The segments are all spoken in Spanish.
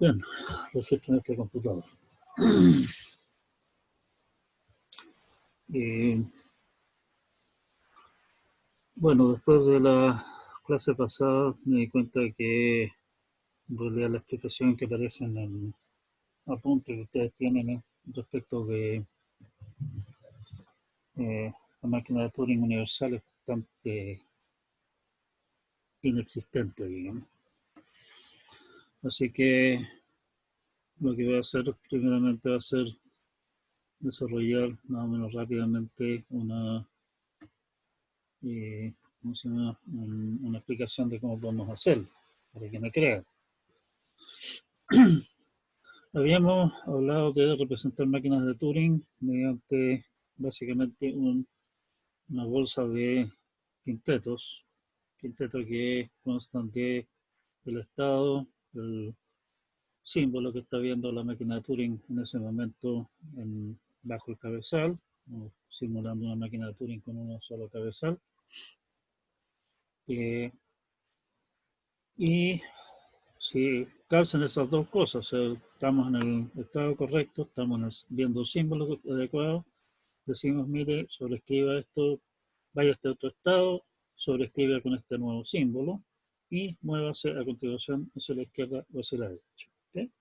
Bien, registro en este computador. Bueno, después de la clase pasada me di cuenta que en realidad la explicación que aparece en el apunte que ustedes tienen respecto de la máquina de Turing universal es bastante inexistente, digamos. Así que lo que voy a hacer primeramente va a ser desarrollar más o menos rápidamente una, ¿cómo se llama? Una explicación de cómo podemos hacerlo, para que me crean. Habíamos hablado de representar máquinas de Turing mediante básicamente una bolsa de quintetos que constan de el estado, el símbolo que está viendo la máquina de Turing en ese momento bajo el cabezal, o simulando una máquina de Turing con un solo cabezal. Y si calzan esas dos cosas, o sea, estamos en el estado correcto, estamos viendo el símbolo adecuado, decimos, mire, sobrescriba esto, vaya a este otro estado, sobrescriba con este nuevo símbolo y muévase a continuación hacia la izquierda o hacia la derecha. ¿Okay?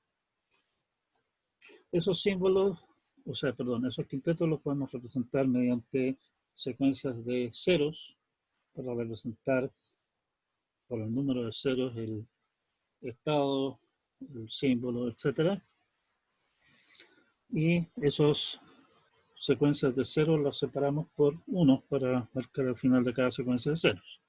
Esos símbolos, esos quintetos los podemos representar mediante secuencias de ceros para representar por el número de ceros el estado, el símbolo, etc. Y esas secuencias de ceros las separamos por 1 para marcar al final de cada secuencia de ceros.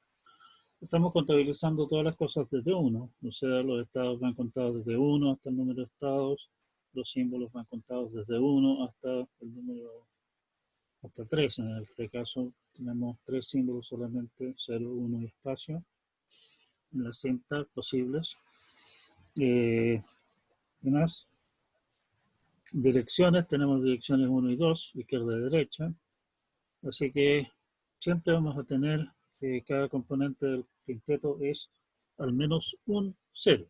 Estamos contabilizando todas las cosas desde 1, o sea, los estados van contados desde 1 hasta el número de estados, los símbolos van contados desde 1 hasta el número, hasta 3. En este caso tenemos 3 símbolos solamente, 0, 1 y espacio, en las cintas posibles. Más direcciones, tenemos direcciones 1 y 2, izquierda y derecha, así que siempre vamos a tener que cada componente del quinteto es al menos un 0.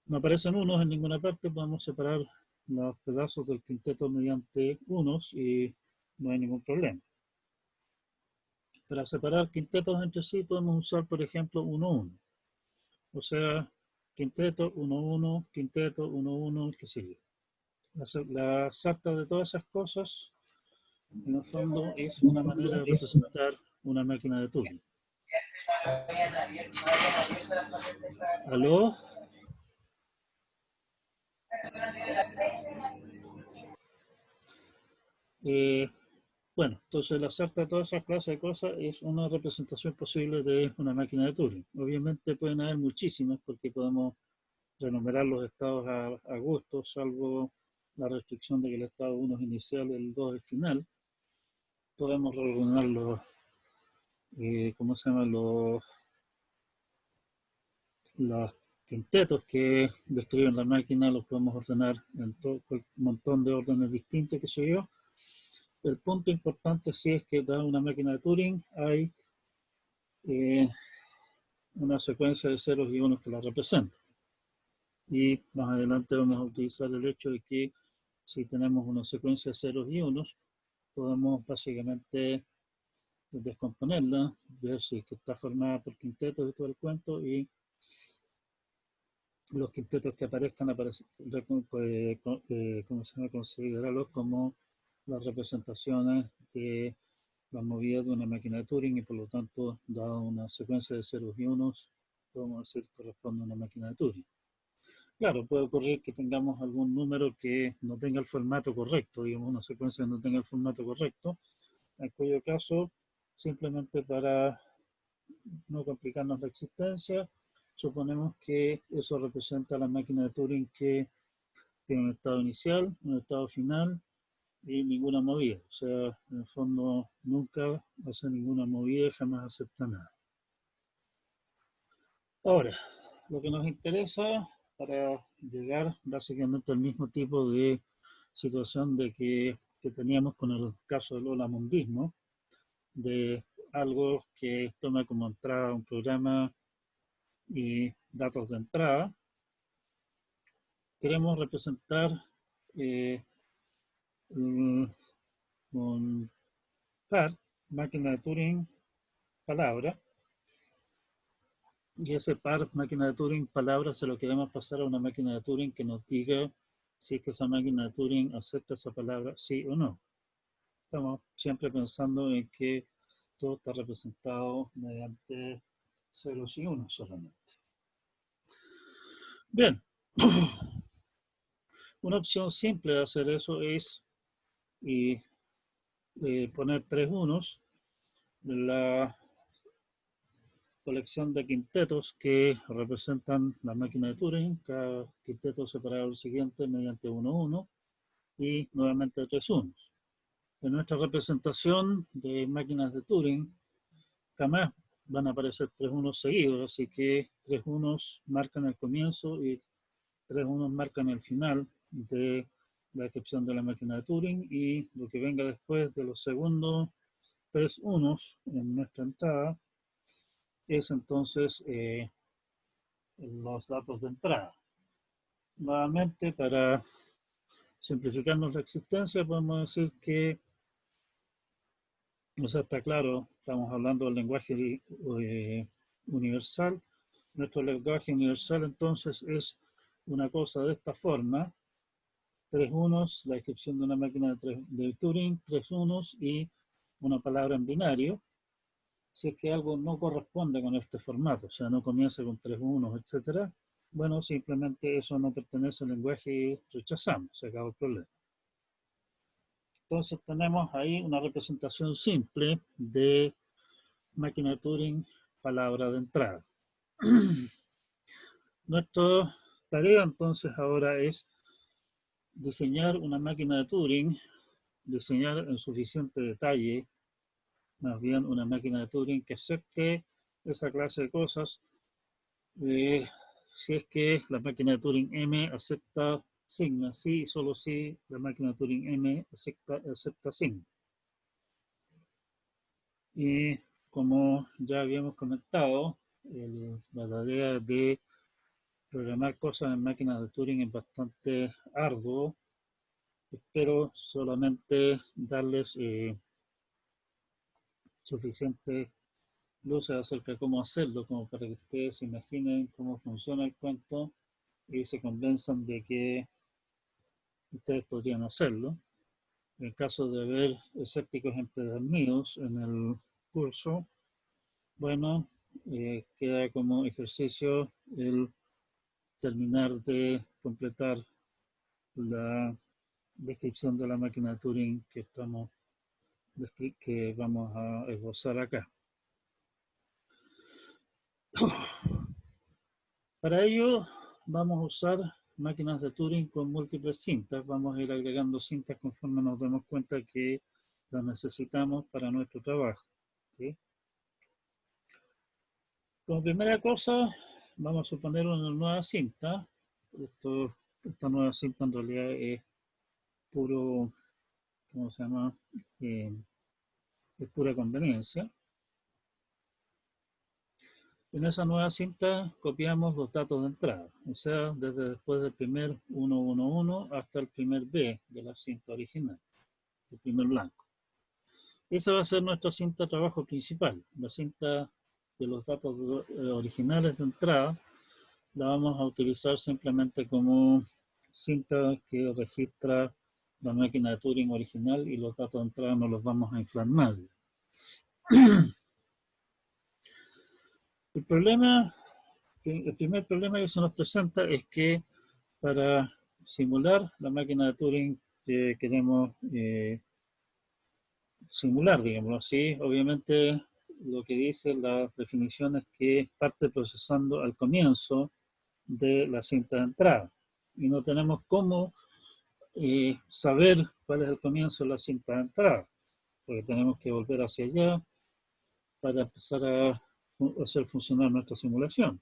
No aparecen unos en ninguna parte, podemos separar los pedazos del quinteto mediante unos y no hay ningún problema. Para separar quintetos entre sí podemos usar, por ejemplo, 1, 1. O sea, quinteto, 1, 1, quinteto, 1, 1, que sigue. La exacta de todas esas cosas, en el fondo, es una manera de representar una máquina de Turing. ¿Aló? Bueno, entonces la exacta de todas esas clases de cosas es una representación posible de una máquina de Turing. Obviamente pueden haber muchísimas porque podemos renumerar los estados a gusto, salvo la restricción de que el estado 1 es inicial y el 2 es final. Podemos reordenar los, ¿cómo se llama? Los quintetos que describen la máquina, los podemos ordenar en todo un montón de órdenes distintos, que sé yo. El punto importante sí es que da una máquina de Turing hay una secuencia de ceros y unos que la representa. Y más adelante vamos a utilizar el hecho de que si tenemos una secuencia de ceros y unos, podemos básicamente descomponerla, ver si está formada por quintetos y todo el cuento, y los quintetos que aparezcan, ¿cómo se llama? Considerarlos como las representaciones de las movidas de una máquina de Turing y por lo tanto, dado una secuencia de ceros y unos, podemos decir que corresponde a una máquina de Turing. Claro, puede ocurrir que tengamos algún número que no tenga el formato correcto, digamos una secuencia que no tenga el formato correcto, en cuyo caso, simplemente para no complicarnos la existencia, suponemos que eso representa la máquina de Turing que tiene un estado inicial, un estado final y ninguna movida. O sea, en el fondo nunca hace ninguna movida y jamás acepta nada. Ahora, lo que nos interesa para llegar básicamente al mismo tipo de situación de que teníamos con el caso del holamundismo, de algo que toma como entrada un programa y datos de entrada, queremos representar un par, máquina de Turing, palabra, y ese par, máquina de Turing, palabra, se lo queremos pasar a una máquina de Turing que nos diga si es que esa máquina de Turing acepta esa palabra, sí o no. Estamos siempre pensando en que todo está representado mediante ceros y unos solamente. Bien, una opción simple de hacer eso es poner tres unos. La colección de quintetos que representan la máquina de Turing, cada quinteto separado del siguiente mediante 1, 1 y nuevamente tres unos. En nuestra representación de máquinas de Turing jamás van a aparecer tres unos seguidos, así que tres unos marcan el comienzo y tres unos marcan el final de la descripción de la máquina de Turing, y lo que venga después de los segundos tres unos en nuestra entrada es entonces los datos de entrada. Nuevamente, para simplificarnos la existencia, podemos decir que, o sea, está claro, estamos hablando del lenguaje universal. Nuestro lenguaje universal entonces es una cosa de esta forma: tres unos, la descripción de una máquina de Turing, tres unos y una palabra en binario. Si es que algo no corresponde con este formato, o sea, no comienza con tres unos, etcétera, bueno, simplemente eso no pertenece al lenguaje y rechazamos, se acabó el problema. Entonces tenemos ahí una representación simple de máquina de Turing, palabra de entrada. Nuestra tarea entonces ahora es diseñar una máquina de Turing, diseñar en suficiente detalle, más bien una máquina de Turing que acepte esa clase de cosas. Si es que la máquina de Turing M acepta sigma, sí y solo si la máquina de Turing M acepta sigma. Y como ya habíamos comentado, la tarea de programar cosas en máquinas de Turing es bastante arduo. Espero solamente darles suficiente luces acerca de cómo hacerlo, como para que ustedes se imaginen cómo funciona el cuento y se convenzan de que ustedes podrían hacerlo. En caso de haber escépticos empedernidos en el curso, bueno, queda como ejercicio el terminar de completar la descripción de la máquina de Turing que vamos a esbozar acá. Para ello vamos a usar máquinas de Turing con múltiples cintas. Vamos a ir agregando cintas conforme nos demos cuenta que las necesitamos para nuestro trabajo, ¿sí? Como primera cosa, vamos a suponer una nueva cinta. Esta nueva cinta en realidad es puro, ¿cómo se llama? Es pura conveniencia. En esa nueva cinta copiamos los datos de entrada, o sea, desde después del primer 111 hasta el primer B de la cinta original, el primer blanco. Esa va a ser nuestra cinta de trabajo principal. La cinta de los datos originales de entrada la vamos a utilizar simplemente como cinta que registra la máquina de Turing original, y los datos de entrada no los vamos a inflar más. El primer problema que se nos presenta es que para simular la máquina de Turing que queremos simular, digámoslo así, obviamente lo que dice la definición es que parte procesando al comienzo de la cinta de entrada, y no tenemos cómo saber cuál es el comienzo de la cinta de entrada, porque tenemos que volver hacia allá para empezar a hacer funcionar nuestra simulación.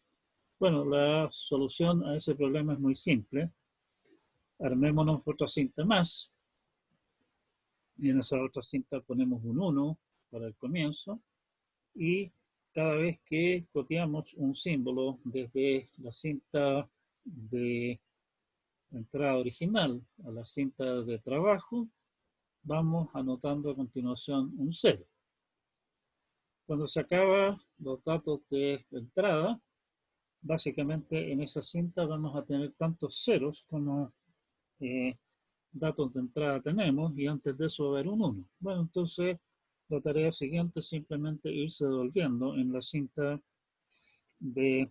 Bueno, la solución a ese problema es muy simple. Armémonos otra cinta más, y en esa otra cinta ponemos un 1 para el comienzo, y cada vez que copiamos un símbolo desde la cinta de entrada original a la cinta de trabajo, vamos anotando a continuación un 0. Cuando se acaban los datos de entrada, básicamente en esa cinta vamos a tener tantos ceros como datos de entrada tenemos, y antes de eso va a haber un 1. Bueno, entonces la tarea siguiente es simplemente irse devolviendo en la cinta de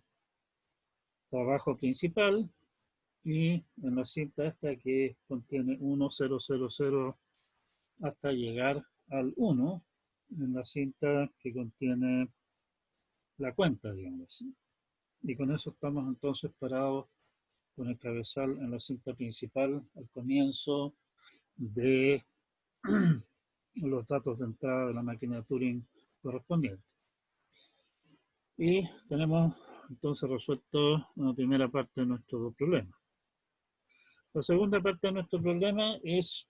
trabajo principal y en la cinta esta que contiene 1, 0, 0, 0 hasta llegar al 1 en la cinta que contiene la cuenta, digamos. Y con eso estamos entonces parados con el cabezal en la cinta principal al comienzo de los datos de entrada de la máquina de Turing correspondiente. Y tenemos entonces resuelto una primera parte de nuestro problema. La segunda parte de nuestro problema es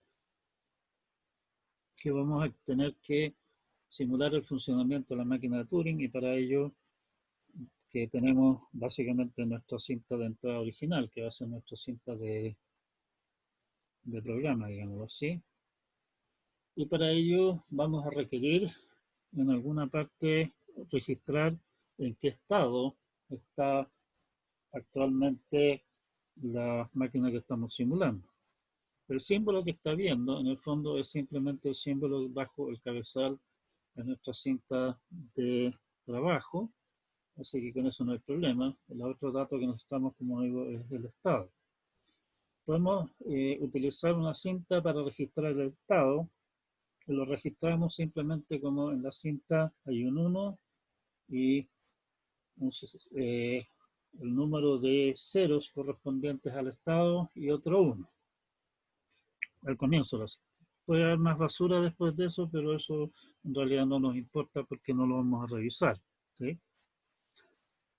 que vamos a tener que simular el funcionamiento de la máquina de Turing, y para ello que tenemos básicamente nuestra cinta de entrada original, que va a ser nuestra cinta de programa, digámoslo así. Y para ello vamos a requerir en alguna parte registrar en qué estado está actualmente la máquina que estamos simulando. El símbolo que está viendo en el fondo es simplemente el símbolo bajo el cabezal de nuestra cinta de trabajo, así que con eso no hay problema. El otro dato que necesitamos, como digo, es el estado. Podemos utilizar una cinta para registrar el estado. Lo registramos simplemente como en la cinta hay un 1 y el número de ceros correspondientes al estado y otro 1 al comienzo de la cinta. Puede haber más basura después de eso, pero eso en realidad no nos importa porque no lo vamos a revisar, ¿sí?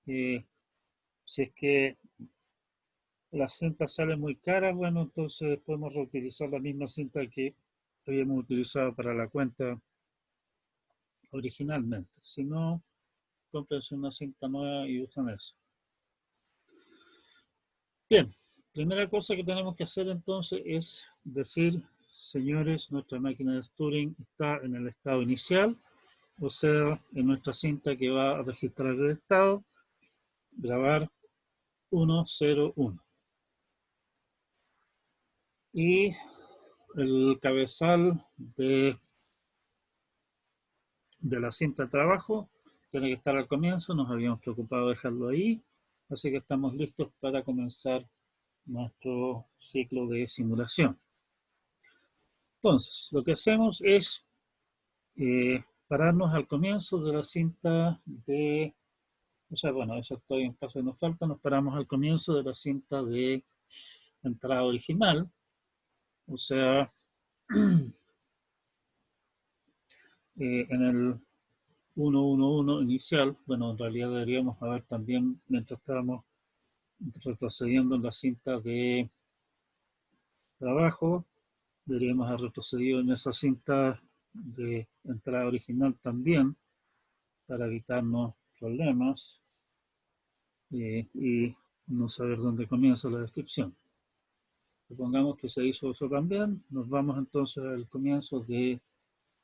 Si es que la cinta sale muy cara, bueno, entonces podemos reutilizar la misma cinta que habíamos utilizado para la cuenta originalmente. Si no, cómprense una cinta nueva y usan eso. Bien, primera cosa que tenemos que hacer entonces es decir, señores, nuestra máquina de Turing está en el estado inicial, o sea, en nuestra cinta que va a registrar el estado, grabar 101. Y el cabezal de la cinta de trabajo tiene que estar al comienzo, nos habíamos preocupado de dejarlo ahí, así que estamos listos para comenzar nuestro ciclo de simulación. Entonces, lo que hacemos es pararnos al comienzo de la cinta de, o sea, bueno, eso todavía un paso que nos falta, nos paramos al comienzo de la cinta de entrada original, o sea, en el 111 inicial, bueno, en realidad deberíamos haber también, mientras estábamos retrocediendo en la cinta de trabajo, deberíamos haber retrocedido en esa cinta de entrada original también, para evitarnos problemas y no saber dónde comienza la descripción. Supongamos que se hizo eso también, nos vamos entonces al comienzo de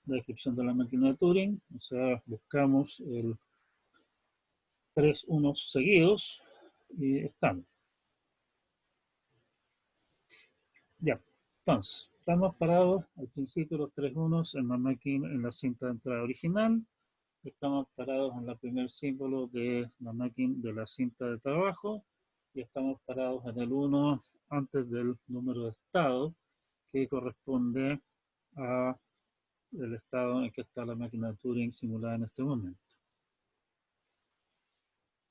la descripción de la máquina de Turing, o sea, buscamos el 3 unos seguidos y estamos. Ya, entonces, estamos parados al principio los 3 unos en la máquina, en la cinta de entrada original, estamos parados en el primer símbolo de la máquina de la cinta de trabajo y estamos parados en el 1 antes del número de estado que corresponde a el estado en que está la máquina de Turing simulada en este momento.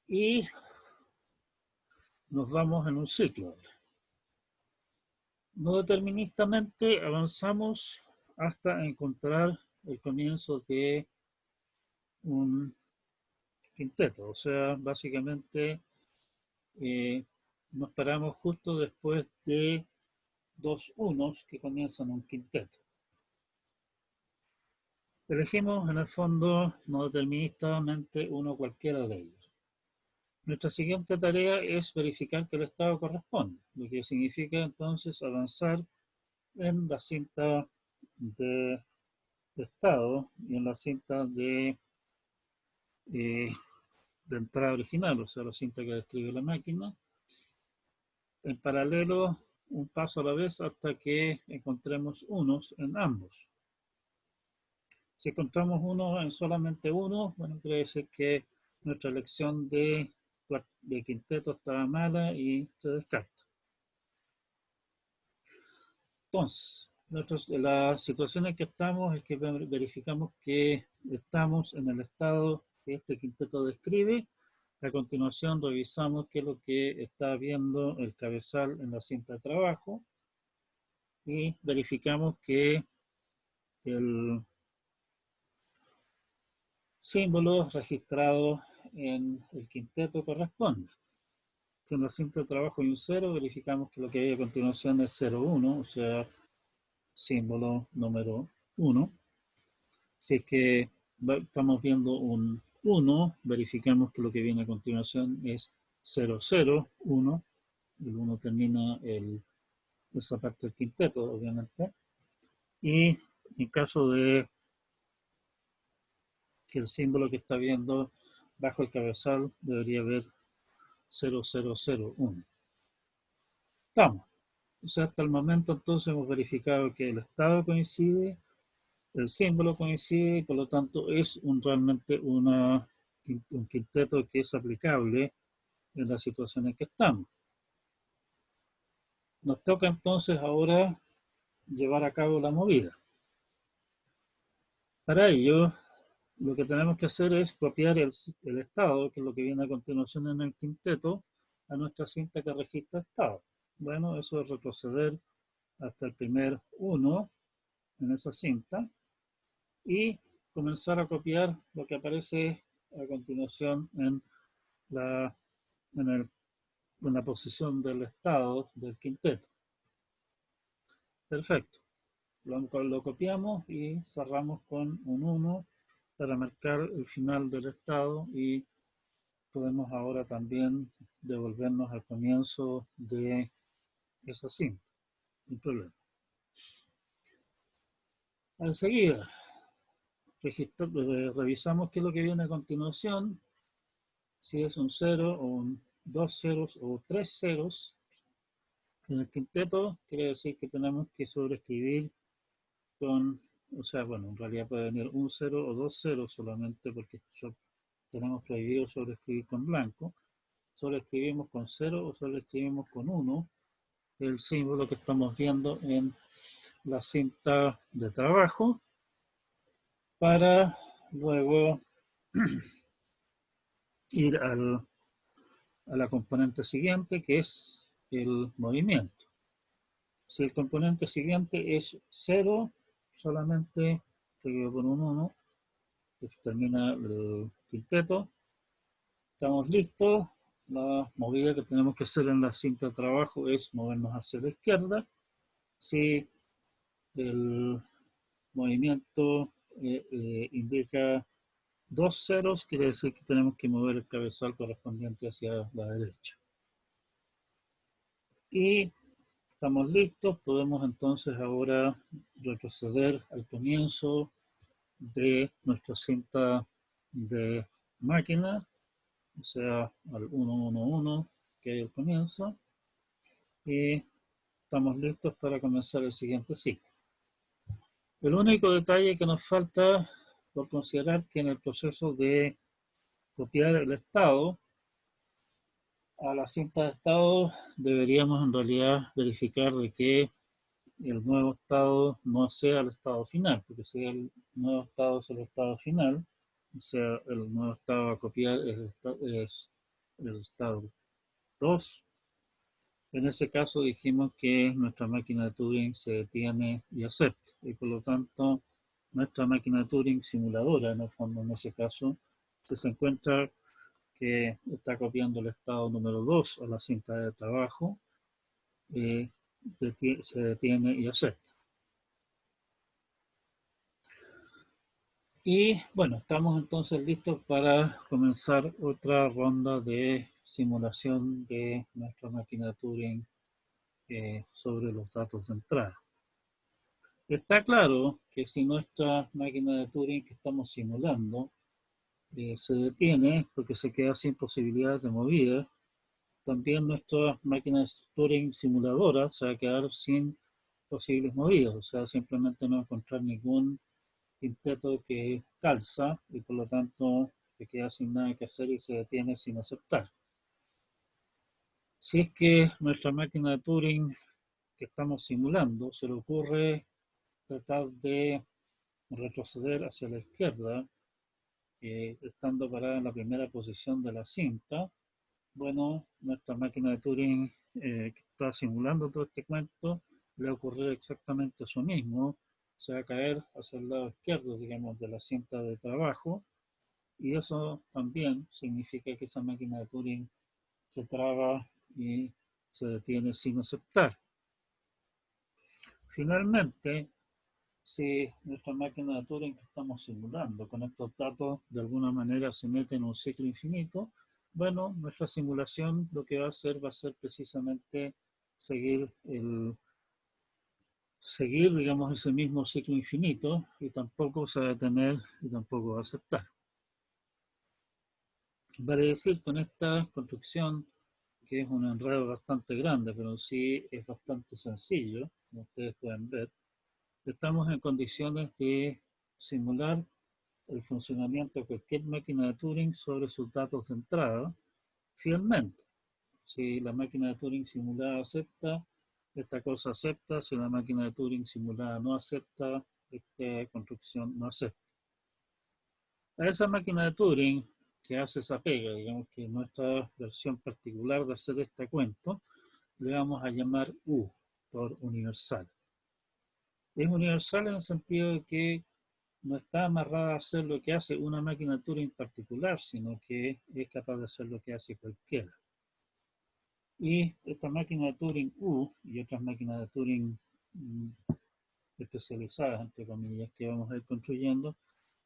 Y nos vamos en un ciclo. No deterministamente avanzamos hasta encontrar el comienzo de un quinteto, o sea, básicamente nos paramos justo después de dos unos que comienzan un quinteto. Elegimos en el fondo no deterministamente uno cualquiera de ellos. Nuestra siguiente tarea es verificar que el estado corresponde, lo que significa entonces avanzar en la cinta de estado y en la cinta eh, de entrada original, o sea, la cinta que describe la máquina, en paralelo, un paso a la vez hasta que encontremos unos en ambos. Si encontramos uno en solamente uno, bueno, quiere decir que nuestra elección de quinteto estaba mala y se descarta. Entonces, la situación en que estamos es que verificamos que estamos en el estado que este quinteto describe. A continuación revisamos qué es lo que está viendo el cabezal en la cinta de trabajo y verificamos que el símbolo registrado en el quinteto corresponde. Si en la cinta de trabajo hay un 0, verificamos que lo que hay a continuación es 0,1, o sea, símbolo número 1. Si es que estamos viendo un 1, verificamos que lo que viene a continuación es 0,0,1. El 1 termina esa parte del quinteto, obviamente. Y en caso de que el símbolo que está viendo bajo el cabezal debería haber 0,0,0,1. Estamos. O sea, hasta el momento entonces hemos verificado que el estado coincide, el símbolo coincide y por lo tanto es realmente un quinteto que es aplicable en la situación en que estamos. Nos toca entonces ahora llevar a cabo la movida. Para ello, lo que tenemos que hacer es copiar el estado, que es lo que viene a continuación en el quinteto, a nuestra cinta que registra estado. Bueno, eso es retroceder hasta el primer 1 en esa cinta y comenzar a copiar lo que aparece a continuación la, en, el, en la posición del estado del quinteto. Perfecto. Lo copiamos y cerramos con un 1 para marcar el final del estado y podemos ahora también devolvernos al comienzo de esa cinta, sin problema. Enseguida, revisamos qué es lo que viene a continuación, si es un 0 o dos ceros o tres ceros. En el quinteto quiere decir que tenemos que sobreescribir o sea, bueno, en realidad puede venir un 0 o dos ceros solamente porque tenemos prohibido sobreescribir con blanco. Sobreescribimos con 0 o sobreescribimos con 1 el símbolo que estamos viendo en la cinta de trabajo para luego ir a la componente siguiente que es el movimiento. Si el componente siguiente es 0, solamente seguido por un 1, que termina el quinteto, estamos listos. La movida que tenemos que hacer en la cinta de trabajo es movernos hacia la izquierda. Si el movimiento indica dos ceros, quiere decir que tenemos que mover el cabezal correspondiente hacia la derecha. Y estamos listos, podemos entonces ahora retroceder al comienzo de nuestra cinta de máquina, o sea, al 111 que hay al comienzo, y estamos listos para comenzar el siguiente ciclo. El único detalle que nos falta por considerar que en el proceso de copiar el estado a la cinta de estado deberíamos en realidad verificar de que el nuevo estado no sea el estado final, porque si el nuevo estado es el estado final, o sea, el nuevo estado a copiar es el estado 2. En ese caso dijimos que nuestra máquina de Turing se detiene y acepta, y por lo tanto nuestra máquina de Turing simuladora, en el fondo en ese caso, si se encuentra que está copiando el estado número 2 a la cinta de trabajo, eh, se detiene y acepta. Y bueno, estamos entonces listos para comenzar otra ronda de simulación de nuestra máquina de Turing sobre los datos de entrada. Está claro que si nuestra máquina de Turing que estamos simulando se detiene porque se queda sin posibilidades de movida, también nuestra máquina de Turing simuladora se va a quedar sin posibles movidas, o sea, simplemente no va a encontrar ningún quinteto que calza y por lo tanto se queda sin nada que hacer y se detiene sin aceptar. Si es que nuestra máquina de Turing que estamos simulando se le ocurre tratar de retroceder hacia la izquierda, estando parada en la primera posición de la cinta, bueno, nuestra máquina de Turing que está simulando todo este cuento le va a ocurrir exactamente eso mismo, se va a caer hacia el lado izquierdo, digamos, de la cinta de trabajo, y eso también significa que esa máquina de Turing se traba y se detiene sin aceptar. Finalmente, si nuestra máquina de Turing que estamos simulando con estos datos de alguna manera se mete en un ciclo infinito, bueno, nuestra simulación lo que va a ser precisamente seguir digamos, ese mismo ciclo infinito y tampoco se va a detener y tampoco va a aceptar. Vale decir, con esta construcción, que es un enredo bastante grande, pero sí es bastante sencillo, como ustedes pueden ver, estamos en condiciones de simular el funcionamiento de cualquier máquina de Turing sobre sus datos de entrada fielmente. Si la máquina de Turing simulada acepta, esta cosa acepta. Si la máquina de Turing simulada no acepta, esta construcción no acepta. A esa máquina de Turing que hace esa pega, digamos que nuestra versión particular de hacer este cuento, le vamos a llamar U, por universal. Es universal en el sentido de que no está amarrada a hacer lo que hace una máquina de Turing particular, sino que es capaz de hacer lo que hace cualquiera. Y esta máquina de Turing U y otras máquinas de Turing especializadas, entre comillas, que vamos a ir construyendo,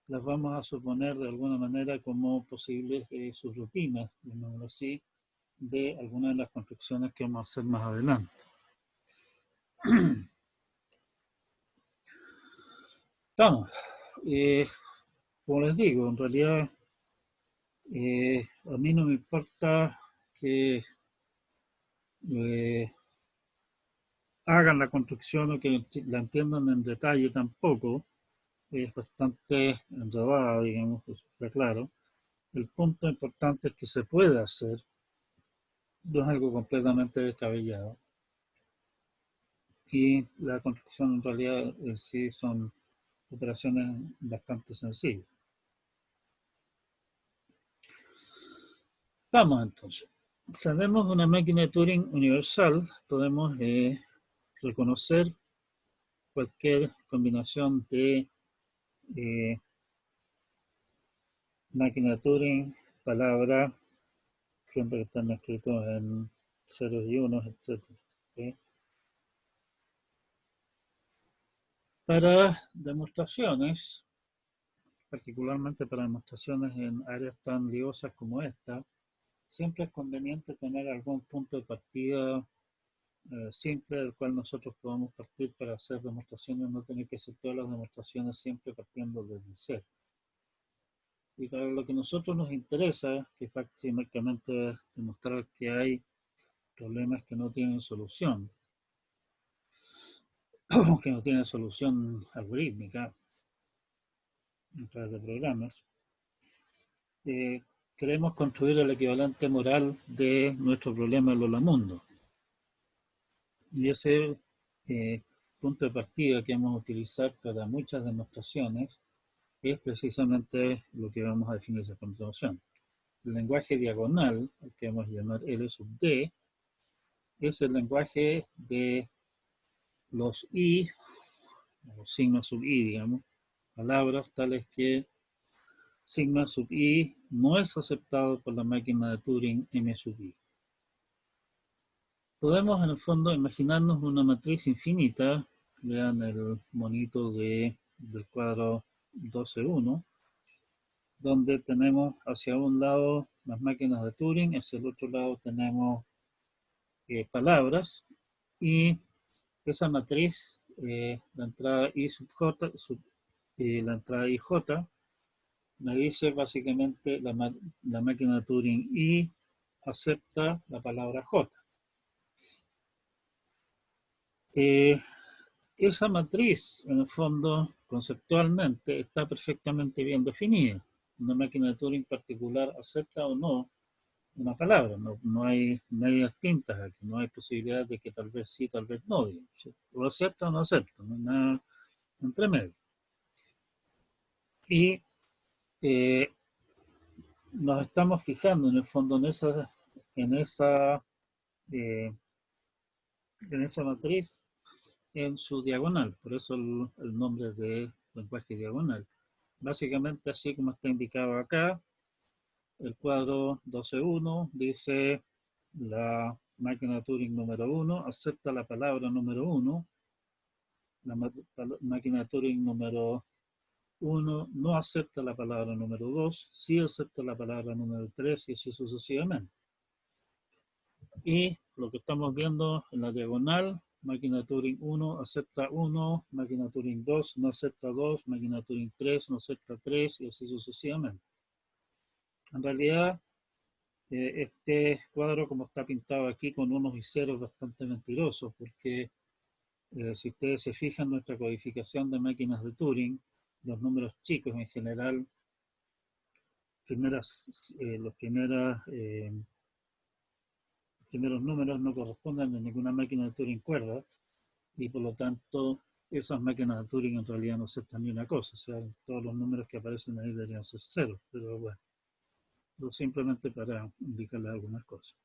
las vamos a suponer de alguna manera como posibles subrutinas, digámoslo así, de algunas de las construcciones que vamos a hacer más adelante. Estamos. Como les digo, en realidad a mí no me importa que hagan la construcción o que la entiendan en detalle tampoco, es bastante enredada, digamos, eso está claro. El punto importante es que se puede hacer, no es algo completamente descabellado. Y la construcción en realidad sí son operaciones bastante sencillas. Estamos entonces. Tenemos una máquina de Turing universal, podemos reconocer cualquier combinación de máquina de Turing, palabra, siempre que están escritos en ceros y unos, etc. ¿Sí? Para demostraciones, particularmente para demostraciones en áreas tan liosas como esta, siempre es conveniente tener algún punto de partida simple del cual nosotros podamos partir para hacer demostraciones, no tener que hacer todas las demostraciones siempre partiendo desde cero. Y para lo que a nosotros nos interesa, que es prácticamente demostrar que hay problemas que no tienen solución, que no tienen solución algorítmica a través de programas, queremos construir el equivalente moral de nuestro problema en Lolamundo. Y ese punto de partida que vamos a utilizar para muchas demostraciones es precisamente lo que vamos a definir esa continuación. El lenguaje diagonal, que vamos a llamar L sub D, es el lenguaje de los I, o sigma sub I, digamos, palabras tales que sigma sub I no es aceptado por la máquina de Turing M sub I. Podemos en el fondo imaginarnos una matriz infinita, vean el monito del cuadro 12.1, donde tenemos hacia un lado las máquinas de Turing, hacia el otro lado tenemos palabras, y esa matriz, la entrada I sub J, la entrada IJ, me dice básicamente la máquina de Turing I acepta la palabra J. Esa matriz, en el fondo, conceptualmente, está perfectamente bien definida. Una máquina de Turing particular acepta o no una palabra. No hay medias tintas aquí, no hay posibilidad de que tal vez sí, tal vez no. Digamos. O acepta o no acepta, no hay nada entre medio. Y nos estamos fijando en el fondo en esa, eh, en esa matriz, en su diagonal, por eso el nombre de lenguaje diagonal. Básicamente, así como está indicado acá, el cuadro 12.1 dice la máquina de Turing número 1 acepta la palabra número 1, la máquina de Turing número 1 no acepta la palabra número 2, sí acepta la palabra número 3 y así sucesivamente. Y lo que estamos viendo en la diagonal, máquina de Turing 1 acepta 1, máquina de Turing 2 no acepta 2, máquina de Turing 3 no acepta 3 y así sucesivamente. En realidad, este cuadro, como está pintado aquí con unos y ceros, bastante mentiroso, porque si ustedes se fijan, nuestra codificación de máquinas de Turing, los números chicos en general, los primeros números no corresponden a ninguna máquina de Turing cuerda, y por lo tanto esas máquinas de Turing en realidad no aceptan ni una cosa, o sea, todos los números que aparecen ahí deberían ser ceros, pero bueno, simplemente para indicarles algunas cosas.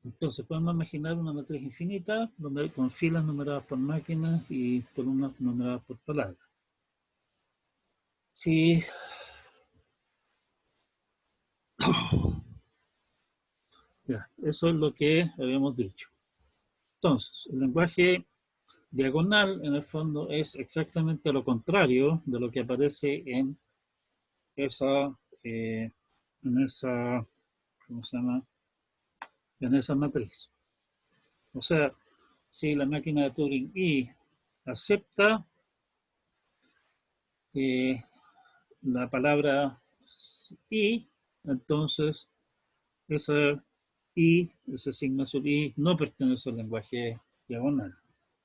Entonces podemos imaginar una matriz infinita con filas numeradas por máquinas y columnas numeradas por palabras. Sí. Ya, eso es lo que habíamos dicho. Entonces, el lenguaje diagonal en el fondo es exactamente lo contrario de lo que aparece en esa, ¿cómo se llama? En esa matriz. O sea, si la máquina de Turing I acepta la palabra I, entonces esa I, ese sigma sub I, no pertenece al lenguaje diagonal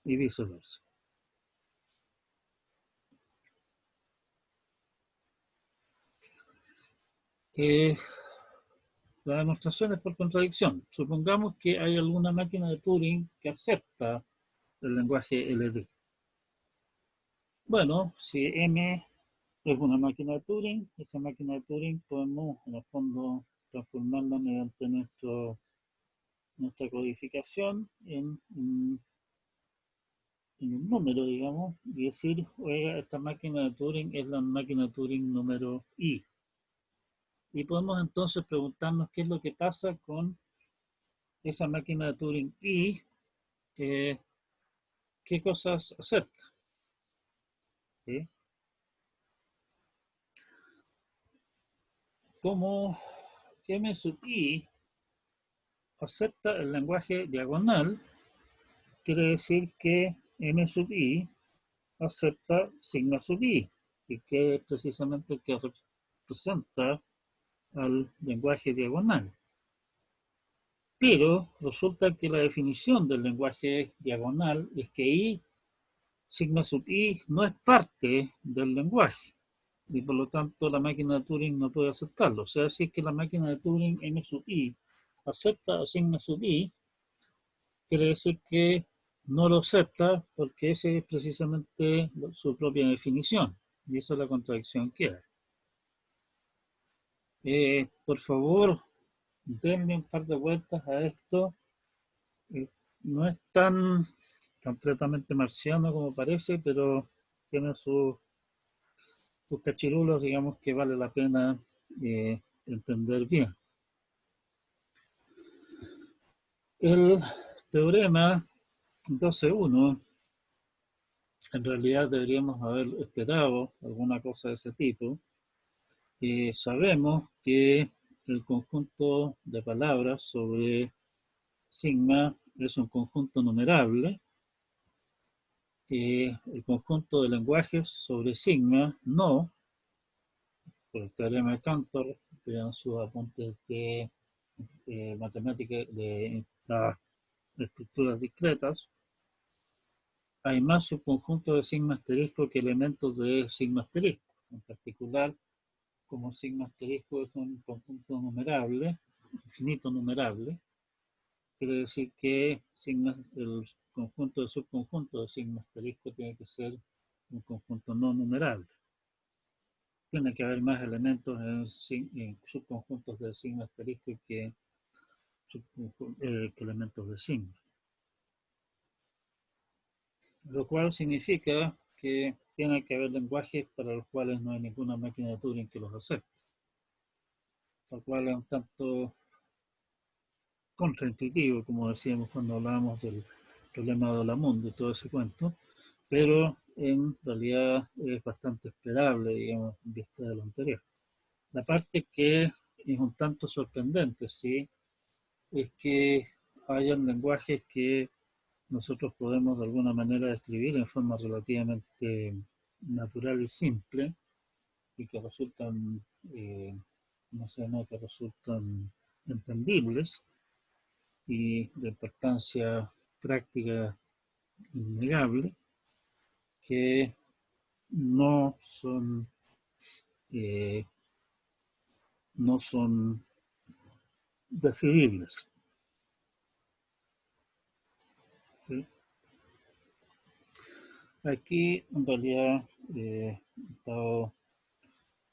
y viceversa. La demostración es por contradicción. Supongamos que hay alguna máquina de Turing que acepta el lenguaje LD. Bueno, si M es una máquina de Turing, esa máquina de Turing podemos, en el fondo, transformarla mediante nuestra codificación en un número, digamos, y decir, oiga, esta máquina de Turing es la máquina de Turing número I. Y podemos entonces preguntarnos qué es lo que pasa con esa máquina de Turing I, qué cosas acepta. ¿Sí? Como M sub I acepta el lenguaje diagonal, quiere decir que M sub I acepta sigma sub I, y que es precisamente el que representa al lenguaje diagonal. Pero resulta que la definición del lenguaje diagonal es que I, sigma sub I, no es parte del lenguaje, y por lo tanto la máquina de Turing no puede aceptarlo. O sea, si es que la máquina de Turing M sub I acepta a sigma sub I, quiere decir que no lo acepta porque esa es precisamente su propia definición, y esa es la contradicción que hay. Por favor, denle un par de vueltas a esto. No es tan completamente marciano como parece, pero tiene sus cachirulos, digamos, que vale la pena entender bien. El teorema 12.1 en realidad deberíamos haber esperado alguna cosa de ese tipo. Sabemos que el conjunto de palabras sobre sigma es un conjunto numerable. El conjunto de lenguajes sobre sigma no, por el teorema de Cantor, vean sus apuntes de matemática de las estructuras discretas. Hay más subconjuntos de sigma asterisco que elementos de sigma asterisco. En particular, como sigma asterisco es un conjunto numerable, infinito numerable, quiere decir que el conjunto de subconjuntos de sigma asterisco tiene que ser un conjunto no numerable. Tiene que haber más elementos en subconjuntos de sigma asterisco que elementos de sigma. Lo cual significa que tiene que haber lenguajes para los cuales no hay ninguna máquina de Turing que los acepte. Lo cual es un tanto contraintuitivo, como decíamos cuando hablábamos del problema de la mundo y todo ese cuento, pero en realidad es bastante esperable, digamos, en vista de lo anterior. La parte que es un tanto sorprendente, ¿sí?, es que hayan lenguajes que nosotros podemos de alguna manera describir en forma relativamente natural y simple y que resultan, que resultan entendibles y de importancia práctica innegable, que no son, eh, no son decidibles. ¿Sí? Aquí en realidad he estado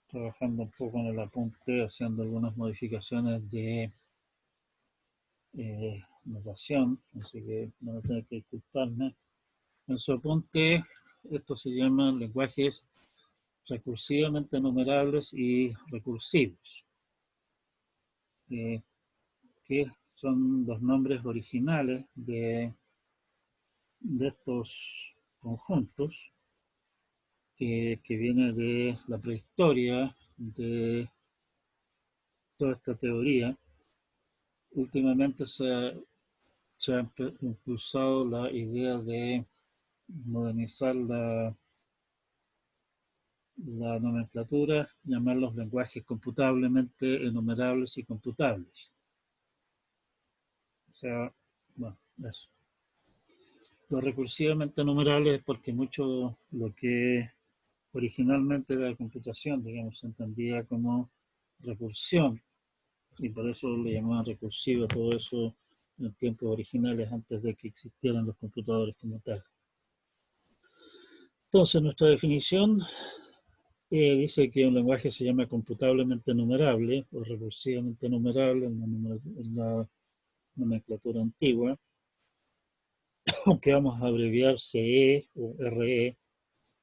trabajando un poco en el apunte, haciendo algunas modificaciones de notación, así que no voy a tener que disculparme. En su apunte, esto se llama lenguajes recursivamente numerables y recursivos, que son los nombres originales de estos conjuntos, que viene de la prehistoria, de toda esta teoría. Últimamente se ha impulsado la idea de modernizar la nomenclatura, llamar los lenguajes computablemente enumerables y computables. O sea, bueno, eso. Lo recursivamente enumerable es porque mucho lo que originalmente era la computación, digamos, se entendía como recursión, y por eso le llamaban recursivo todo eso en tiempos originales, antes de que existieran los computadores como tal. Entonces, nuestra definición dice que un lenguaje se llama computablemente numerable o recursivamente numerable en la nomenclatura antigua, aunque vamos a abreviar CE o RE,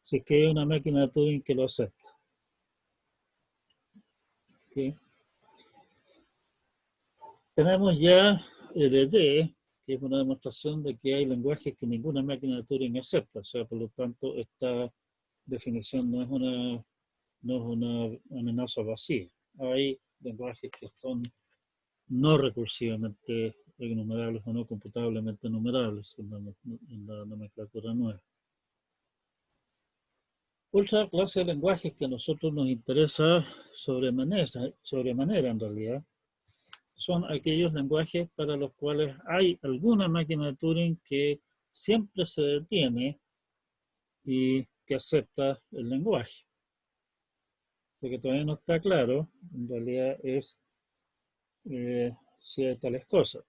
si es que hay una máquina de Turing que lo acepta. ¿Sí? Tenemos ya EDD, que es una demostración de que hay lenguajes que ninguna máquina de Turing acepta. O sea, por lo tanto, esta definición no es una amenaza vacía. Hay lenguajes que son no recursivamente enumerables o no computablemente enumerables en la nomenclatura nueva. Otra clase de lenguajes que a nosotros nos interesa sobremanera en realidad, son aquellos lenguajes para los cuales hay alguna máquina de Turing que siempre se detiene y que acepta el lenguaje. Lo que todavía no está claro, en realidad, es si hay tales cosas.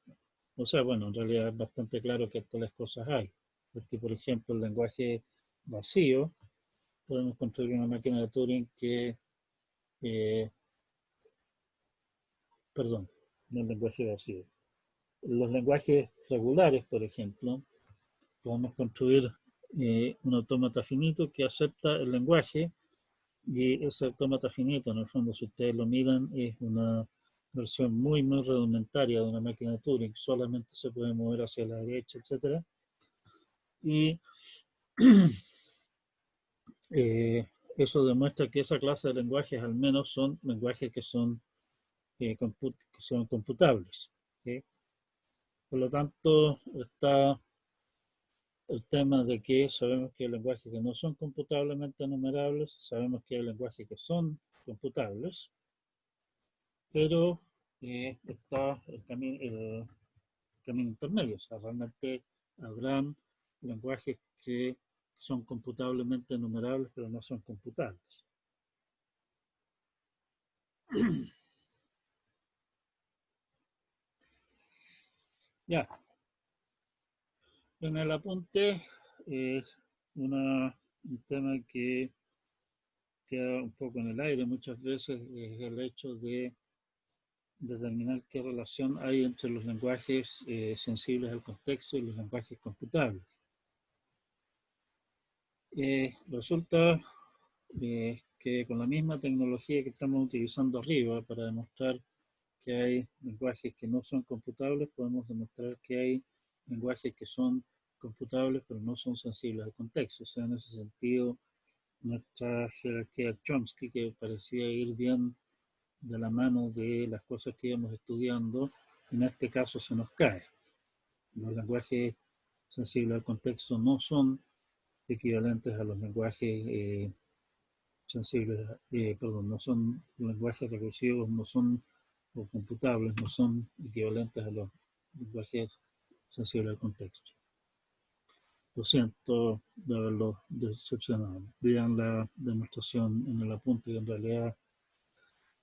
O sea, bueno, en realidad es bastante claro que tales cosas hay. Porque, por ejemplo, el lenguaje vacío, podemos construir una máquina de Turing que, perdón, no el lenguaje vacío. Los lenguajes regulares, por ejemplo, podemos construir un autómata finito que acepta el lenguaje, y ese autómata finito, en el fondo, si ustedes lo miran, es una versión muy, muy rudimentaria de una máquina de Turing, solamente se puede mover hacia la derecha, etc. Y eso demuestra que esa clase de lenguajes al menos son lenguajes que son computables. ¿Sí? Por lo tanto, está el tema de que sabemos que hay lenguajes que no son computablemente enumerables, sabemos que hay lenguajes que son computables, pero está el camino intermedio. O sea, realmente habrán lenguajes que son computablemente enumerables, pero no son computables. Ya, en el apunte es un tema que queda un poco en el aire muchas veces, es el hecho de determinar qué relación hay entre los lenguajes sensibles al contexto y los lenguajes computables. Resulta que con la misma tecnología que estamos utilizando arriba para demostrar que hay lenguajes que no son computables, podemos demostrar que hay lenguajes que son computables pero no son sensibles al contexto. O sea, en ese sentido, nuestra jerarquía Chomsky, que parecía ir bien de la mano de las cosas que íbamos estudiando, en este caso se nos cae. Los lenguajes sensibles al contexto no son equivalentes a los lenguajes sensibles, perdón, no son lenguajes recursivos, no son o computables, no son equivalentes a los lenguajes sensibles al contexto. Lo siento de haberlo decepcionado. Vean la demostración en el apunte que en realidad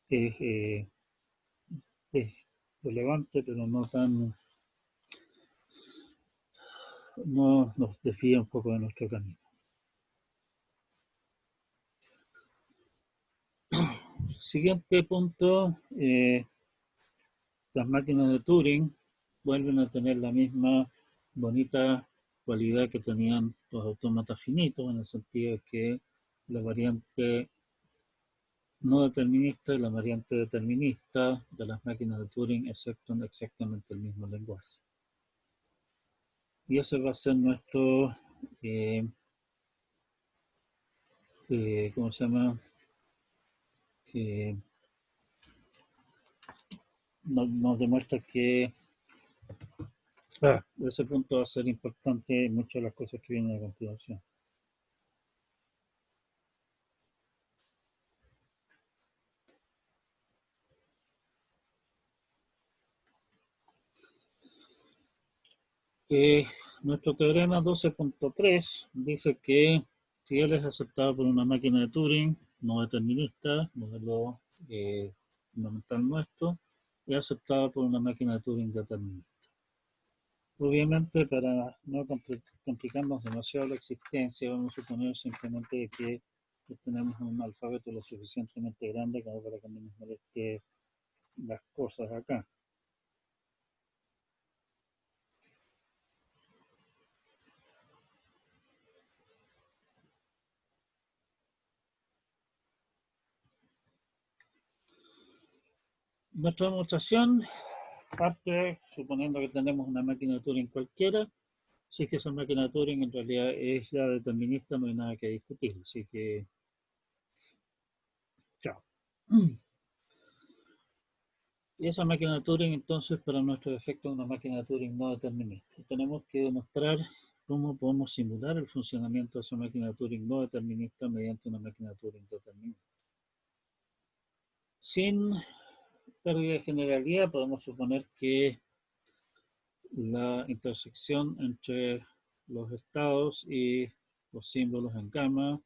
es, es relevante, pero no tan, no nos desvía un poco de nuestro camino. Siguiente punto, las máquinas de Turing vuelven a tener la misma bonita cualidad que tenían los autómatas finitos, en el sentido de que la variante no determinista y la variante determinista de las máquinas de Turing aceptan exactamente el mismo lenguaje. Y ese va a ser nuestro, ¿cómo se llama? Nos demuestra que ese punto va a ser importante en muchas de las cosas que vienen a continuación. Nuestro teorema 12.3 dice que si L es aceptado por una máquina de Turing no determinista, modelo fundamental nuestro, es aceptado por una máquina de Turing determinista. Obviamente, para no complicarnos demasiado la existencia, vamos a suponer simplemente que tenemos un alfabeto lo suficientemente grande como para que no nos moleste las cosas acá. Nuestra demostración parte suponiendo que tenemos una máquina de Turing cualquiera. Si es que esa máquina de Turing en realidad es ya determinista, no hay nada que discutir. Así que, chao. Y esa máquina de Turing, entonces, para nuestro efecto, es una máquina de Turing no determinista. Tenemos que demostrar cómo podemos simular el funcionamiento de esa máquina de Turing no determinista mediante una máquina de Turing determinista. Sin pérdida de generalidad, podemos suponer que la intersección entre los estados y los símbolos en gamma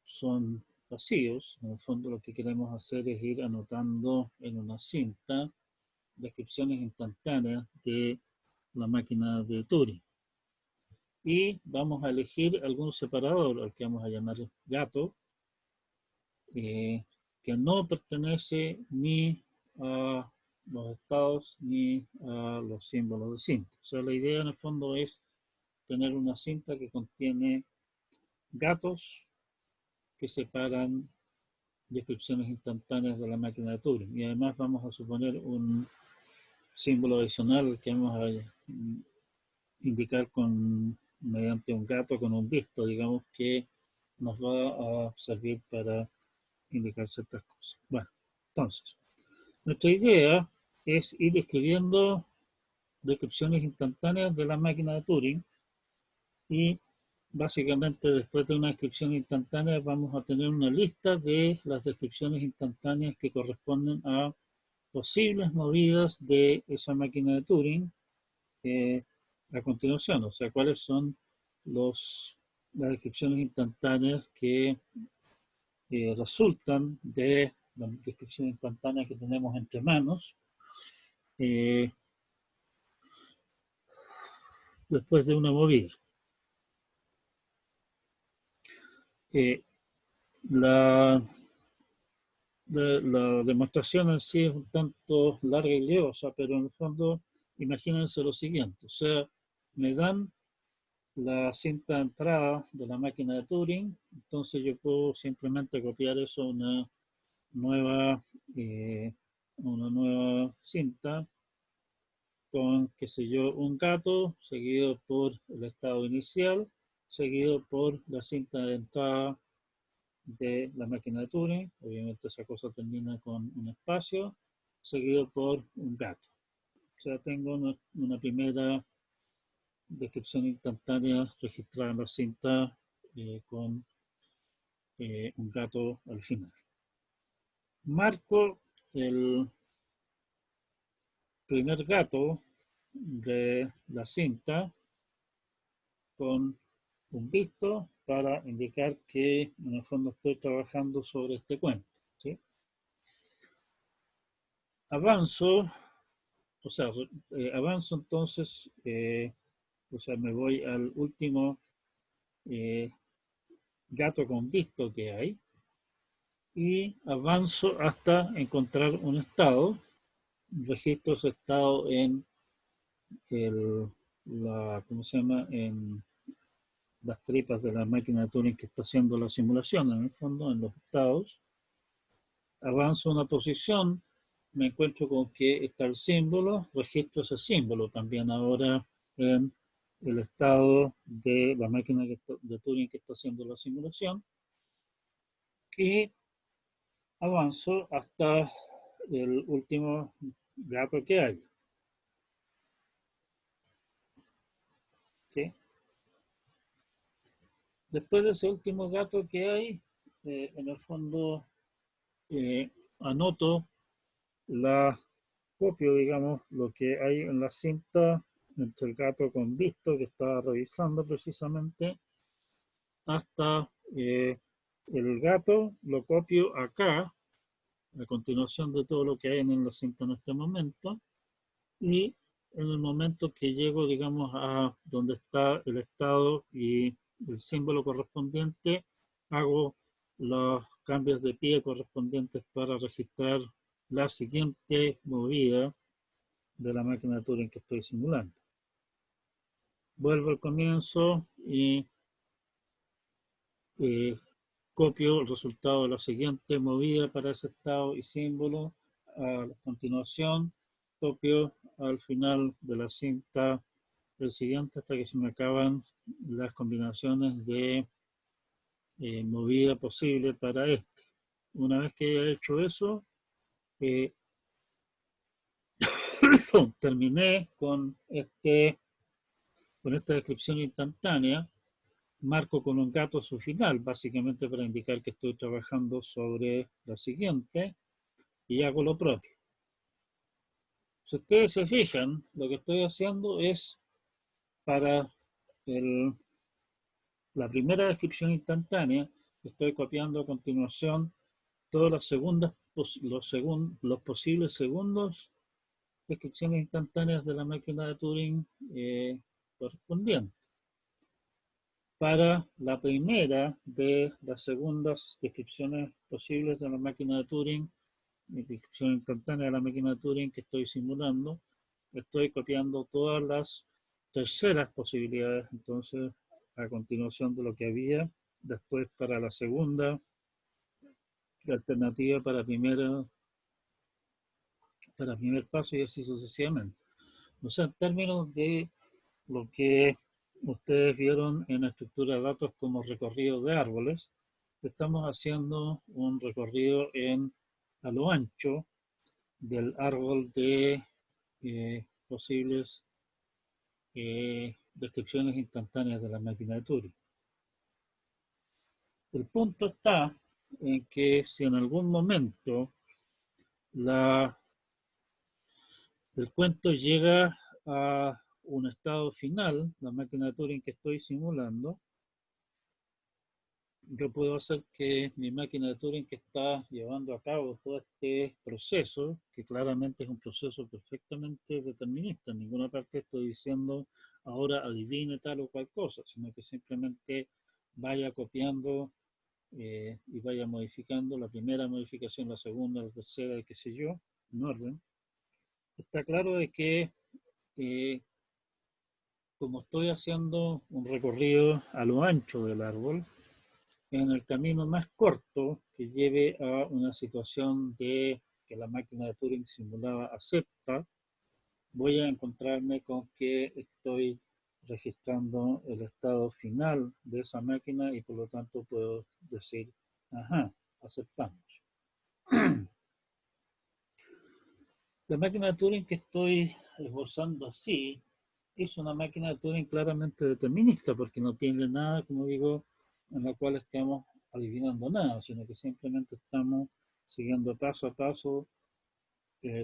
son vacíos. En el fondo lo que queremos hacer es ir anotando en una cinta descripciones instantáneas de la máquina de Turing. Y vamos a elegir algún separador, al que vamos a llamar gato, que no pertenece ni a los estados ni a los símbolos de cinta. O sea, la idea en el fondo es tener una cinta que contiene gatos que separan descripciones instantáneas de la máquina de Turing. Y además vamos a suponer un símbolo adicional que vamos a indicar mediante un gato con un visto, digamos que nos va a servir para indicar ciertas cosas. Bueno, entonces, nuestra idea es ir escribiendo descripciones instantáneas de la máquina de Turing y básicamente después de una descripción instantánea vamos a tener una lista de las descripciones instantáneas que corresponden a posibles movidas de esa máquina de Turing a continuación, o sea, cuáles son las descripciones instantáneas que resultan de la descripción instantánea que tenemos entre manos eh, después de una movida. Eh, la, la demostración en sí es un tanto larga y liosa, pero en el fondo imagínense lo siguiente, o sea, me dan la cinta de entrada de la máquina de Turing, entonces yo puedo simplemente copiar eso a nueva, una nueva cinta con, qué sé yo, un gato, seguido por el estado inicial, seguido por la cinta de entrada de la máquina de Turing, obviamente esa cosa termina con un espacio, seguido por un gato. O sea, tengo una primera descripción instantánea registrada en la cinta con un gato al final. Marco el primer gato de la cinta con un visto para indicar que en el fondo estoy trabajando sobre este cuento. ¿Sí? Avanzo, o sea, avanzo entonces, o sea, me voy al último eh, gato con visto que hay y avanzo hasta encontrar un estado, registro ese estado en ¿cómo se llama? En las tripas de la máquina de Turing que está haciendo la simulación, en el fondo, en los estados. Avanzo una posición, me encuentro con que está el símbolo, registro ese símbolo también ahora en el estado de la máquina de Turing que está haciendo la simulación. Y avanzo hasta el último gato que hay. ¿Sí? Después de ese último gato que hay, en el fondo anoto la copio, digamos, lo que hay en la cinta entre el gato con visto que estaba revisando precisamente hasta el gato, lo copio acá, a continuación de todo lo que hay en la cinta en este momento, y en el momento que llego, digamos, a donde está el estado y el símbolo correspondiente, hago los cambios de pie correspondientes para registrar la siguiente movida de la máquina de Turing que estoy simulando. Vuelvo al comienzo y copio el resultado de la siguiente movida para ese estado y símbolo. A continuación, copio al final de la cinta el siguiente hasta que se me acaban las combinaciones de movida posible para este. Una vez que haya hecho eso, terminé con esta descripción instantánea, marco con un gato su final, básicamente para indicar que estoy trabajando sobre la siguiente y hago lo propio. Si ustedes se fijan, lo que estoy haciendo es para la primera descripción instantánea, estoy copiando a continuación todas las segundas, los posibles segundos descripciones instantáneas de la máquina de Turing correspondiente. Para la primera de las segundas descripciones posibles de la máquina de Turing, descripción instantánea de la máquina de Turing que estoy simulando, estoy copiando todas las terceras posibilidades, entonces, a continuación de lo que había, después para la segunda, la alternativa para primer paso y así sucesivamente. O sea, en términos de lo que ustedes vieron en la estructura de datos como recorrido de árboles. Estamos haciendo un recorrido a lo ancho del árbol de posibles descripciones instantáneas de la máquina de Turing. El punto está en que si en algún momento el cuento llega a un estado final, la máquina de Turing que estoy simulando, yo puedo hacer que mi máquina de Turing que está llevando a cabo todo este proceso, que claramente es un proceso perfectamente determinista, en ninguna parte estoy diciendo ahora adivine tal o cual cosa, sino que simplemente vaya copiando y vaya modificando la primera modificación, la segunda, la tercera, qué sé yo, en orden. Está claro de que eh, como estoy haciendo un recorrido a lo ancho del árbol, en el camino más corto que lleve a una situación de que la máquina de Turing simulada acepta, voy a encontrarme con que estoy registrando el estado final de esa máquina y por lo tanto puedo decir, ajá, aceptamos. La máquina de Turing que estoy esbozando así es una máquina de Turing claramente determinista porque no tiene nada, como digo, en la cual estemos adivinando nada, sino que simplemente estamos siguiendo paso a paso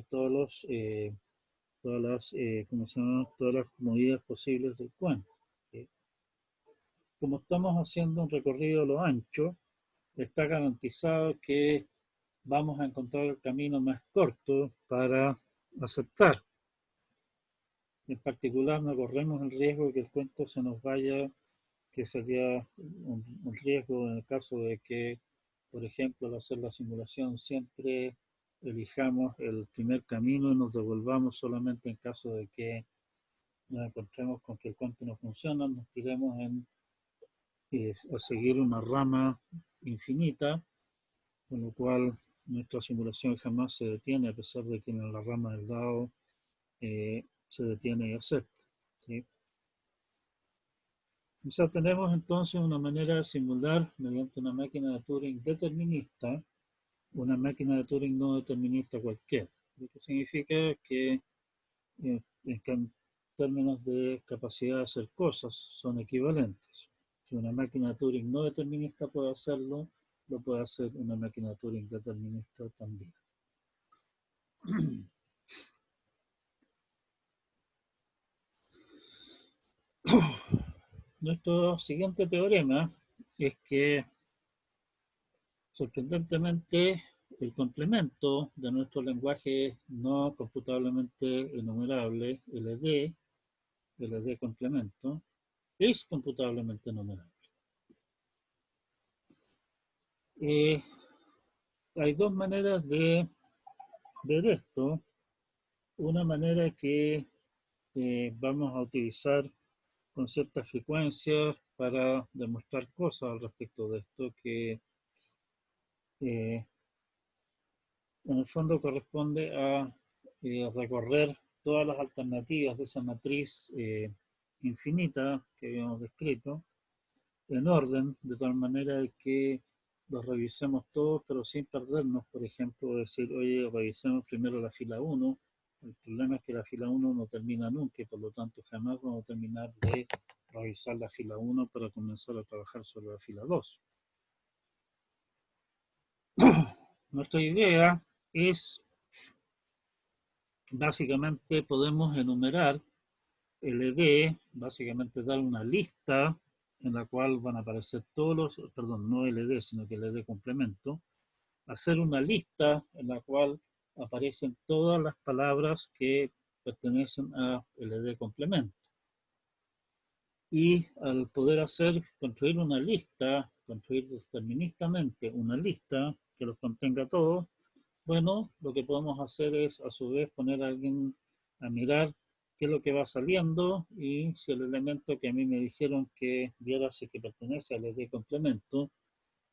todos los, todas las, ¿cómo se llama? Todas las movidas posibles del cuento. ¿Sí? Como estamos haciendo un recorrido a lo ancho, está garantizado que vamos a encontrar el camino más corto para aceptar. En particular, no corremos el riesgo de que el cuento se nos vaya, que sería un riesgo en el caso de que, por ejemplo, al hacer la simulación siempre elijamos el primer camino y nos devolvamos solamente en caso de que nos encontremos con que el cuento no funciona, nos tiremos a seguir una rama infinita, con lo cual nuestra simulación jamás se detiene, a pesar de que en la rama del dado se detiene y acepta. ¿Sí? O sea, tenemos entonces una manera de simular mediante una máquina de Turing determinista una máquina de Turing no determinista cualquiera. Lo que significa que en términos de capacidad de hacer cosas son equivalentes. Si una máquina de Turing no determinista puede hacerlo, lo puede hacer una máquina de Turing determinista también. Nuestro siguiente teorema es que sorprendentemente el complemento de nuestro lenguaje no computablemente enumerable, LD complemento, es computablemente enumerable. Eh, Hay dos maneras de ver esto. Una manera que vamos a utilizar con cierta frecuencia para demostrar cosas al respecto de esto, que eh, en el fondo corresponde a recorrer todas las alternativas de esa matriz infinita que habíamos descrito en orden, de tal manera que los revisemos todos, pero sin perdernos, por ejemplo, decir, oye, revisemos primero la fila 1. El problema es que la fila 1 no termina nunca y por lo tanto jamás vamos a terminar de revisar la fila 1 para comenzar a trabajar sobre la fila 2. Nuestra idea es, básicamente, podemos enumerar LD, básicamente dar una lista en la cual van a aparecer todos los, perdón, no LD, sino que LD complemento, hacer una lista en la cual aparecen todas las palabras que pertenecen a LD complemento. Y al poder construir una lista, construir deterministamente una lista que los contenga todos, bueno, lo que podemos hacer es a su vez poner a alguien a mirar qué es lo que va saliendo y si el elemento que a mí me dijeron que viera si que pertenece al ED complemento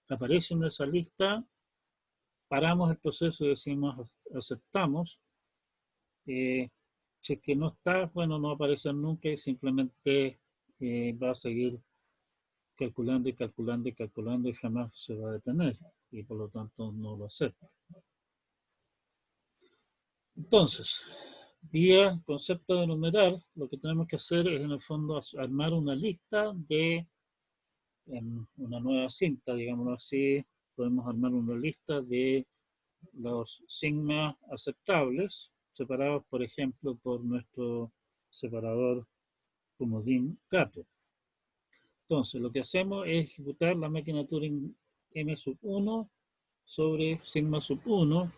aparece en esa lista, paramos el proceso y decimos aceptamos. Si es que no está, bueno, no aparece nunca y simplemente va a seguir calculando y calculando y calculando y jamás se va a detener y por lo tanto no lo acepta. Entonces, vía concepto de numerar, lo que tenemos que hacer es en el fondo armar una lista de, en una nueva cinta, digámoslo así, podemos armar una lista de los sigmas aceptables, separados, por ejemplo, por nuestro separador comodín gato. Entonces, lo que hacemos es ejecutar la máquina Turing M sub 1 sobre sigma sub 1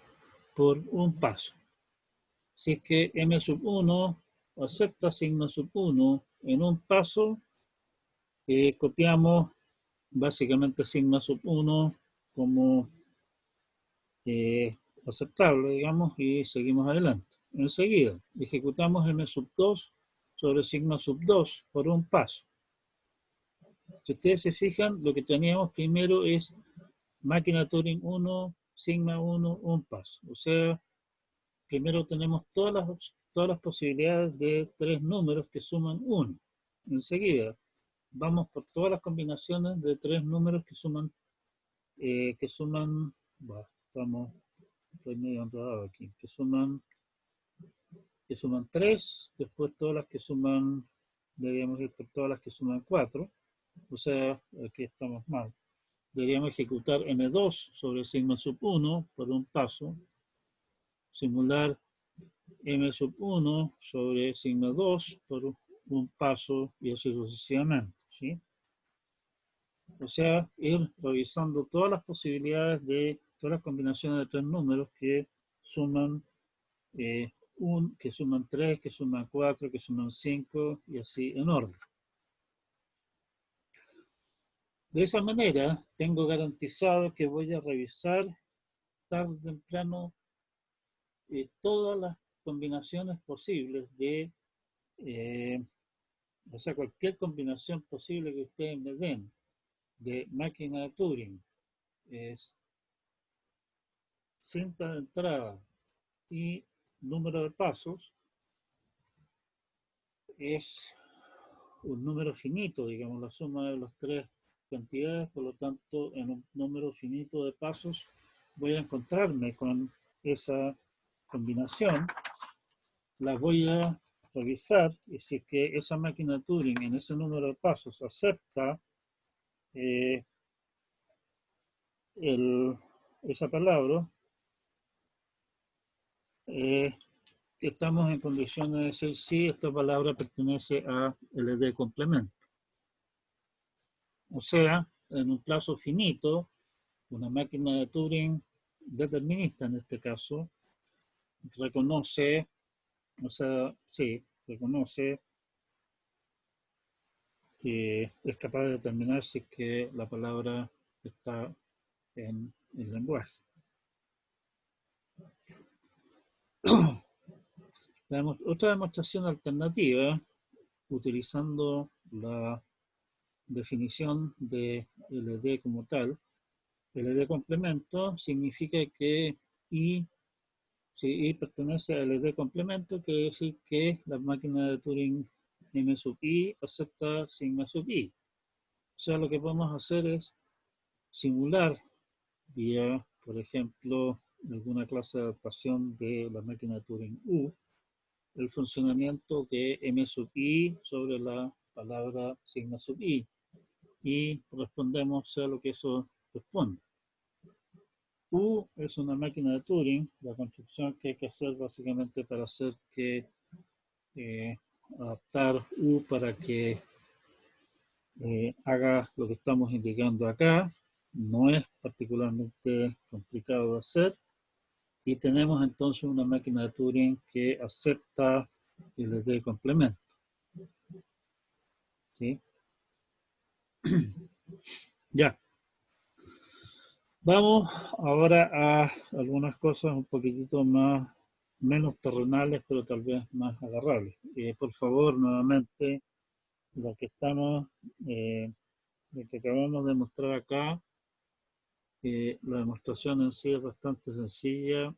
por un paso. Si es que M sub 1 acepta sigma sub 1 en un paso, copiamos básicamente sigma sub 1 como aceptable, digamos, y seguimos adelante. Enseguida, ejecutamos M sub 2 sobre sigma sub 2 por un paso. Si ustedes se fijan, lo que teníamos primero es máquina Turing 1, sigma 1, un paso. O sea, primero tenemos todas las posibilidades de tres números que suman 1. Enseguida, vamos por todas las combinaciones de tres números que suman, estoy medio enredado aquí, que suman 3, después todas las que suman, deberíamos ir por todas las que suman 4, o sea, aquí estamos mal. Deberíamos ejecutar M2 sobre sigma sub 1 por un paso, simular M sub 1 sobre sigma 2 por un paso y así sucesivamente, ¿sí? O sea, ir revisando todas las posibilidades de todas las combinaciones de tres números que suman que suman 3, que suman 4, que suman 5 y así en orden. De esa manera, tengo garantizado que voy a revisar tarde o temprano todas las combinaciones posibles de, o sea, cualquier combinación posible que ustedes me den de máquina de Turing, es cinta de entrada y número de pasos, es un número finito, digamos, la suma de las tres cantidades, por lo tanto, en un número finito de pasos voy a encontrarme con esa combinación, la voy a revisar y si es que esa máquina de Turing en ese número de pasos acepta esa palabra, estamos en condiciones de decir si esta palabra pertenece a LD complemento. O sea, en un plazo finito, una máquina de Turing determinista en este caso, reconoce, o sea, sí, reconoce que es capaz de determinar si es que la palabra está en el lenguaje. Otra demostración alternativa, utilizando la definición de LD como tal, LD complemento significa que I, si I pertenece a LD complemento, quiere decir que la máquina de Turing M sub I acepta sigma sub I. O sea, lo que podemos hacer es simular vía, por ejemplo, alguna clase de adaptación de la máquina de Turing U, el funcionamiento de M sub I sobre la palabra sigma sub I. Y respondemos a lo que eso responde. U es una máquina de Turing, la construcción que hay que hacer básicamente para hacer que adaptar U para que haga lo que estamos indicando acá, no es particularmente complicado de hacer, y tenemos entonces una máquina de Turing que acepta el de complemento. ¿Sí? Ya. Vamos ahora a algunas cosas un poquitito menos terrenales, pero tal vez más agarrables. Por favor, nuevamente, lo que acabamos de mostrar acá, la demostración en sí es bastante sencilla,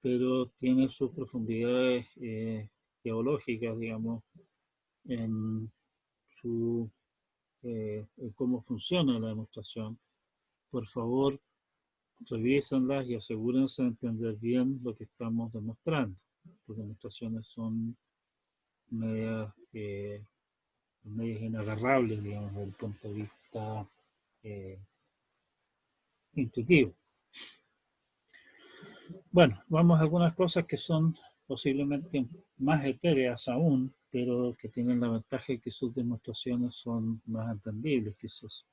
pero tiene sus profundidades geológicas, digamos, en cómo funciona la demostración, por favor, revísenlas y asegúrense de entender bien lo que estamos demostrando. Las demostraciones son medias, medias inagarrables, digamos, desde el punto de vista intuitivo. Bueno, vamos a algunas cosas que son posiblemente más etéreas aún, pero que tienen la ventaja de que sus demostraciones son más entendibles, quizás.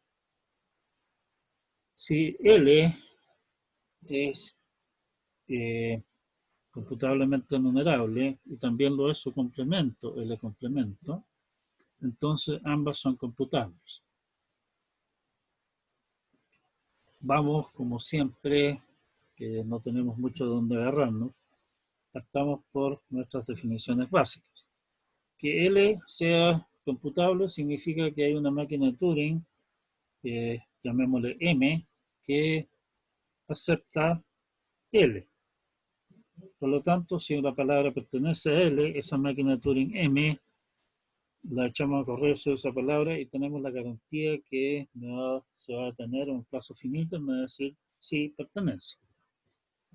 Si L es computablemente numerable y también lo es su complemento, L complemento, entonces ambas son computables. Vamos, como siempre, que no tenemos mucho de dónde agarrarnos, partamos por nuestras definiciones básicas. Que L sea computable significa que hay una máquina de Turing, llamémosle M, que acepta L. Por lo tanto, si una palabra pertenece a L, esa máquina de Turing M la echamos a correr sobre esa palabra y tenemos la garantía que se va a tener un plazo finito y me va a decir si pertenece.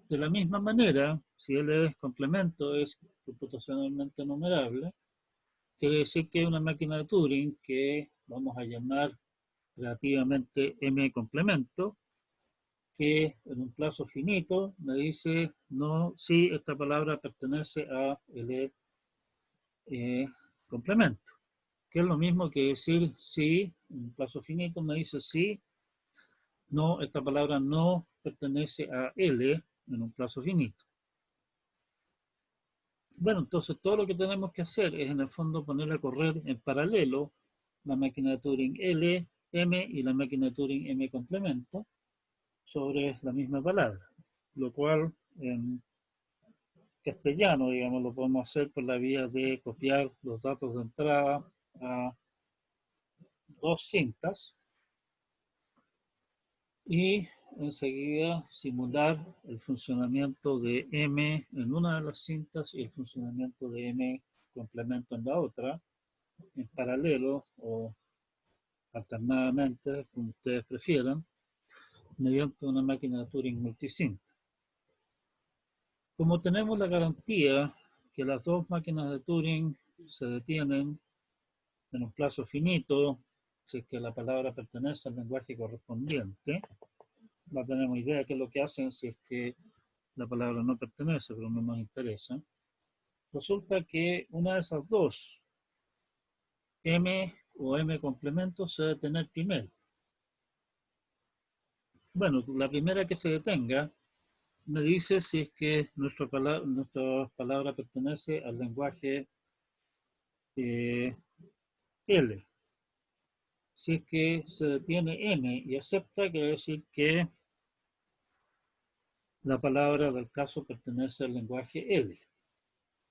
De la misma manera, si L es complemento, es computacionalmente numerable, quiere decir que hay una máquina de Turing que vamos a llamar relativamente M complemento, que en un plazo finito me dice no si esta palabra pertenece a L complemento, que es lo mismo que decir si en un plazo finito me dice si no, esta palabra no pertenece a L en un plazo finito. Bueno, entonces todo lo que tenemos que hacer es en el fondo poner a correr en paralelo la máquina de Turing L, M y la máquina de Turing M complemento sobre la misma palabra, lo cual en castellano, digamos, lo podemos hacer por la vía de copiar los datos de entrada a dos cintas y enseguida simular el funcionamiento de M en una de las cintas y el funcionamiento de M complemento en la otra, en paralelo o alternadamente, como ustedes prefieran, mediante una máquina de Turing multicinta. Como tenemos la garantía que las dos máquinas de Turing se detienen en un plazo finito, si es que la palabra pertenece al lenguaje correspondiente, no tenemos idea de qué es lo que hacen si es que la palabra no pertenece, pero no nos interesa. Resulta que una de esas dos, M o M complemento, se debe detener primero. Bueno, la primera que se detenga me dice si es que nuestra palabra pertenece al lenguaje L. Si es que se detiene M y acepta, quiere decir que la palabra del caso pertenece al lenguaje L.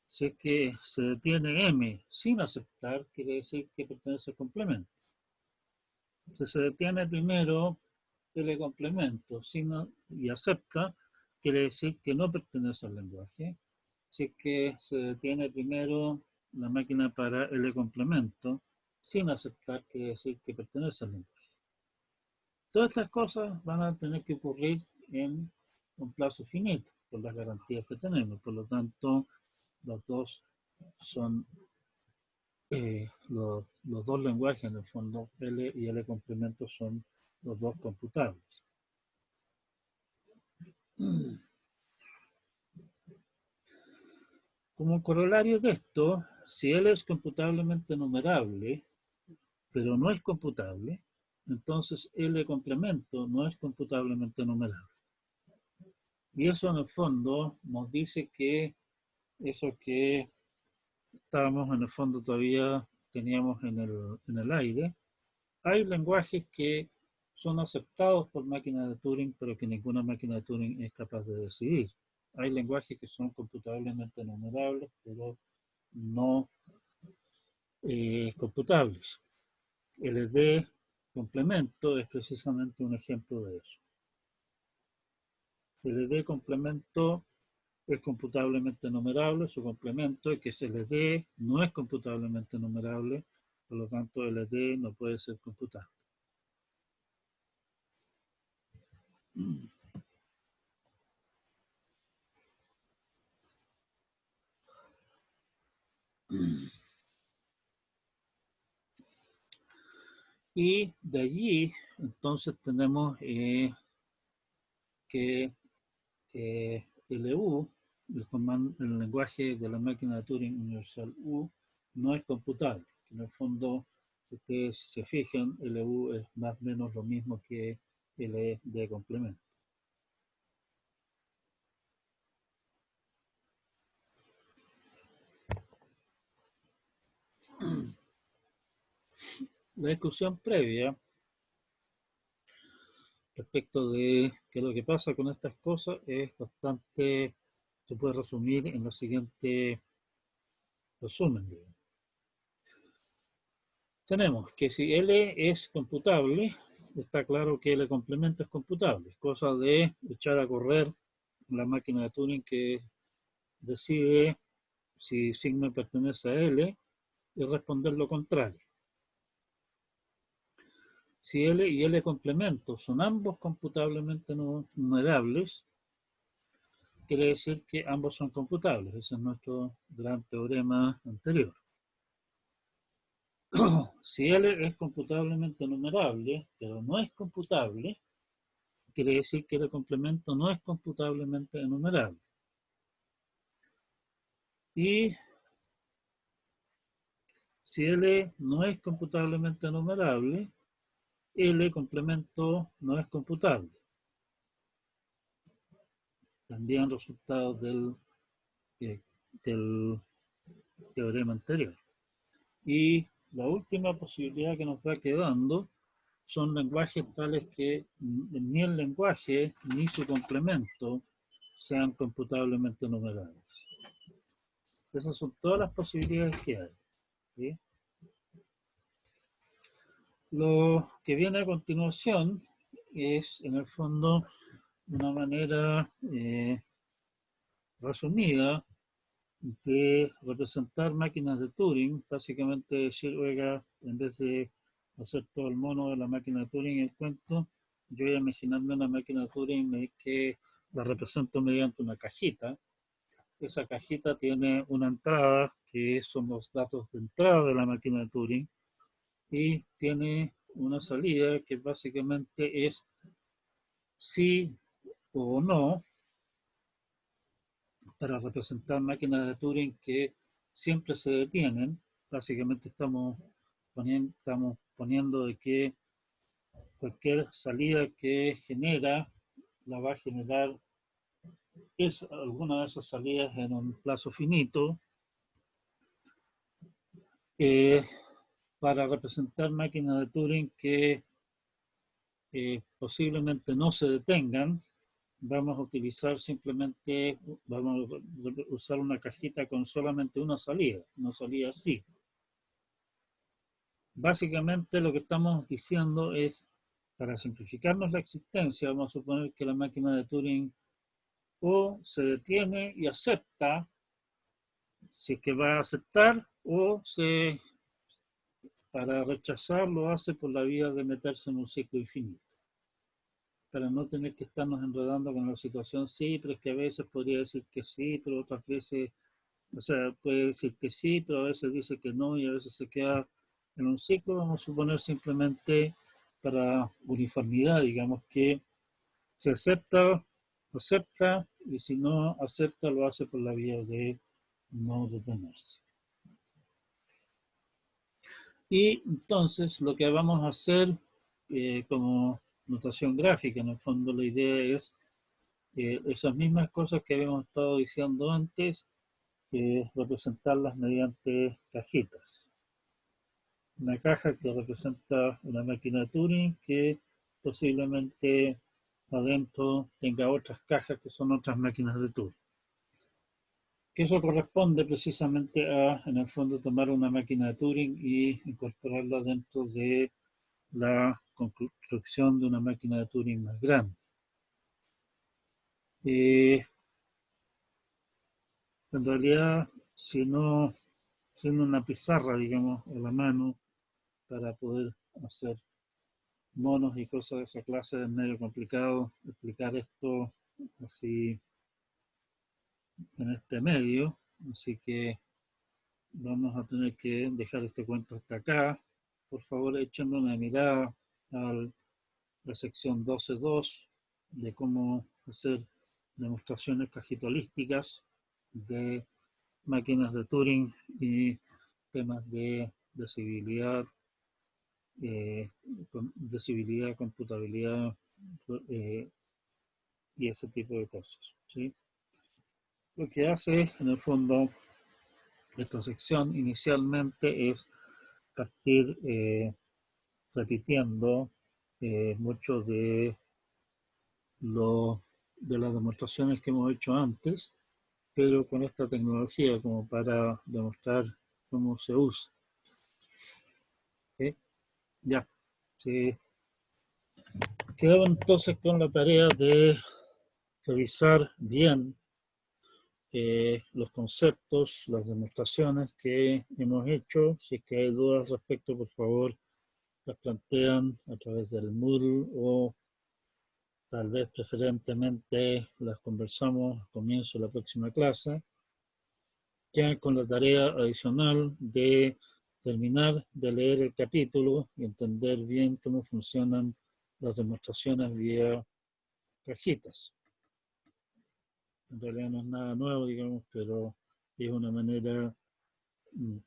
Si es que se detiene M sin aceptar, quiere decir que pertenece al complemento. Si se detiene primero L complemento y acepta, quiere decir que no pertenece al lenguaje. Si es que se detiene primero la máquina para L complemento sin aceptar, quiere decir que pertenece al lenguaje. Todas estas cosas van a tener que ocurrir en un plazo finito, por las garantías que tenemos. Por lo tanto, los dos son los dos lenguajes, en el fondo, L y L complemento, son los dos computables. Como corolario de esto, si L es computablemente numerable, pero no es computable, entonces L complemento no es computablemente numerable. Y eso en el fondo nos dice que eso que estábamos en el fondo todavía teníamos en el aire, hay lenguajes que son aceptados por máquinas de Turing, pero que ninguna máquina de Turing es capaz de decidir. Hay lenguajes que son computablemente numerables, pero no computables. El LD complemento es precisamente un ejemplo de eso. El LD complemento es computablemente numerable, su complemento es que ese LD no es computablemente numerable, por lo tanto LT no puede ser computable. Y de allí, entonces, tenemos que LU, el lenguaje de la máquina de Turing universal U, no es computable. En el fondo, si ustedes se fijan, LU es más o menos lo mismo que LE de complemento. La discusión previa respecto de qué es lo que pasa con estas cosas es bastante, se puede resumir en la siguiente resumen. Digamos. Tenemos que si L es computable, está claro que L complemento es computable. Es cosa de echar a correr la máquina de Turing que decide si sigma pertenece a L y responder lo contrario. Si L y L complemento son ambos computablemente numerables, quiere decir que ambos son computables. Ese es nuestro gran teorema anterior. Si L es computablemente numerable, pero no es computable, quiere decir que el complemento no es computablemente enumerable. Y si L no es computablemente enumerable, L complemento no es computable. También resultado del teorema anterior. Y la última posibilidad que nos va quedando son lenguajes tales que ni el lenguaje ni su complemento sean computablemente numerables. Esas son todas las posibilidades que hay. ¿Sí? Lo que viene a continuación es, en el fondo, una manera resumida de representar máquinas de Turing, básicamente decir, oiga, en vez de hacer todo el mono de la máquina de Turing el cuento, yo voy a imaginarme una máquina de Turing que la represento mediante una cajita. Esa cajita tiene una entrada, que son los datos de entrada de la máquina de Turing, y tiene una salida que básicamente es sí o no, para representar máquinas de Turing que siempre se detienen. Básicamente estamos poniendo de que cualquier salida que genera la va a generar es alguna de esas salidas en un plazo finito. Para representar máquinas de Turing que posiblemente no se detengan, vamos a utilizar simplemente, vamos a usar una cajita con solamente una salida así. Básicamente lo que estamos diciendo es, para simplificarnos la existencia, vamos a suponer que la máquina de Turing o se detiene y acepta, si es que va a aceptar, o se, para rechazar lo hace por la vía de meterse en un ciclo infinito. Para no tener que estarnos enredando con la situación, sí, pero es que a veces podría decir que sí, pero otras veces, o sea, puede decir que sí, pero a veces dice que no y a veces se queda en un ciclo. Vamos a suponer simplemente para uniformidad, digamos que si acepta, acepta, y si no acepta, lo hace por la vía de no detenerse. Y entonces lo que vamos a hacer como notación gráfica, en el fondo la idea es esas mismas cosas que habíamos estado diciendo antes, representarlas mediante cajitas. Una caja que representa una máquina de Turing que posiblemente adentro tenga otras cajas que son otras máquinas de Turing. Que eso corresponde precisamente a, en el fondo, tomar una máquina de Turing y incorporarla dentro de la construcción de una máquina de Turing más grande. En realidad, si no, siendo una pizarra, digamos, a la mano, para poder hacer monos y cosas de esa clase. Es medio complicado explicar esto así en este medio, así que vamos a tener que dejar este cuento hasta acá. Por favor, echando una mirada a la sección 12.2 de cómo hacer demostraciones cajitolísticas de máquinas de Turing y temas de decibilidad, computabilidad y ese tipo de cosas, ¿sí? Lo que hace en el fondo esta sección inicialmente es partir repitiendo muchos de las demostraciones que hemos hecho antes, pero con esta tecnología como para demostrar cómo se usa. ¿Sí? Ya, sí. Quedamos entonces con la tarea de revisar bien los conceptos, las demostraciones que hemos hecho. Si es que hay dudas al respecto, por favor, las plantean a través del Moodle o tal vez preferentemente las conversamos al comienzo de la próxima clase. Ya con la tarea adicional de terminar de leer el capítulo y entender bien cómo funcionan las demostraciones vía cajitas. En realidad no es nada nuevo, digamos, pero es una manera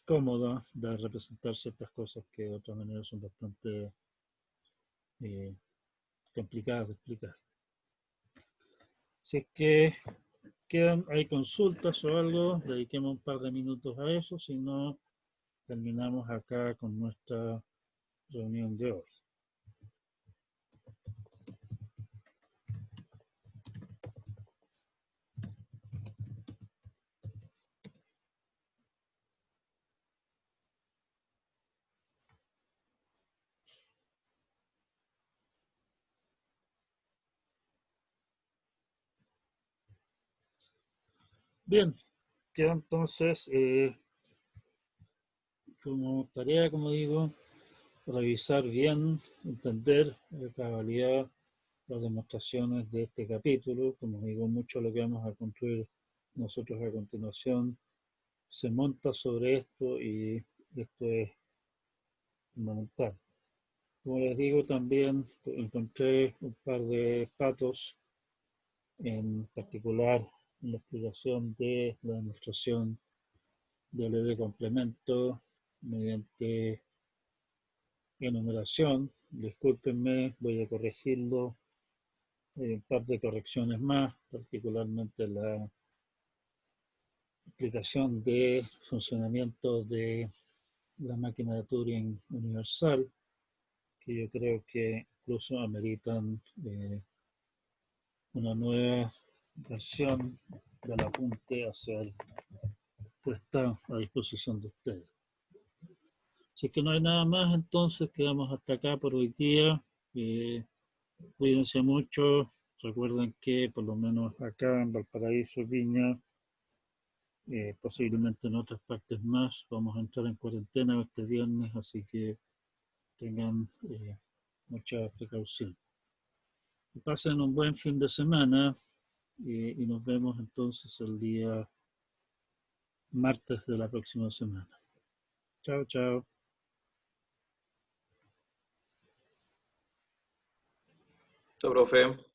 cómoda de representar ciertas cosas que de otra manera son bastante complicadas de explicar. Si es que hay consultas o algo, dediquemos un par de minutos a eso, si no, terminamos acá con nuestra reunión de hoy. Bien, queda entonces como tarea, como digo, revisar bien, entender la cabalidad las demostraciones de este capítulo. Como digo, mucho de lo que vamos a construir nosotros a continuación se monta sobre esto y esto es fundamental. Como les digo, también encontré un par de patos, en particular en la explicación de la demostración de ley de complemento mediante enumeración. Discúlpenme, voy a corregirlo. Un par de correcciones más, particularmente la explicación de funcionamiento de la máquina de Turing universal, que yo creo que incluso ameritan una nueva versión del apunte a ser puesta a disposición de ustedes. Si es que no hay nada más, entonces quedamos hasta acá por hoy día. Cuídense mucho. Recuerden que por lo menos acá en Valparaíso, Viña, posiblemente en otras partes más, vamos a entrar en cuarentena este viernes, así que tengan mucha precaución. Pasen un buen fin de semana y nos vemos entonces el día martes de la próxima semana. Chao, chao. Chao, profe.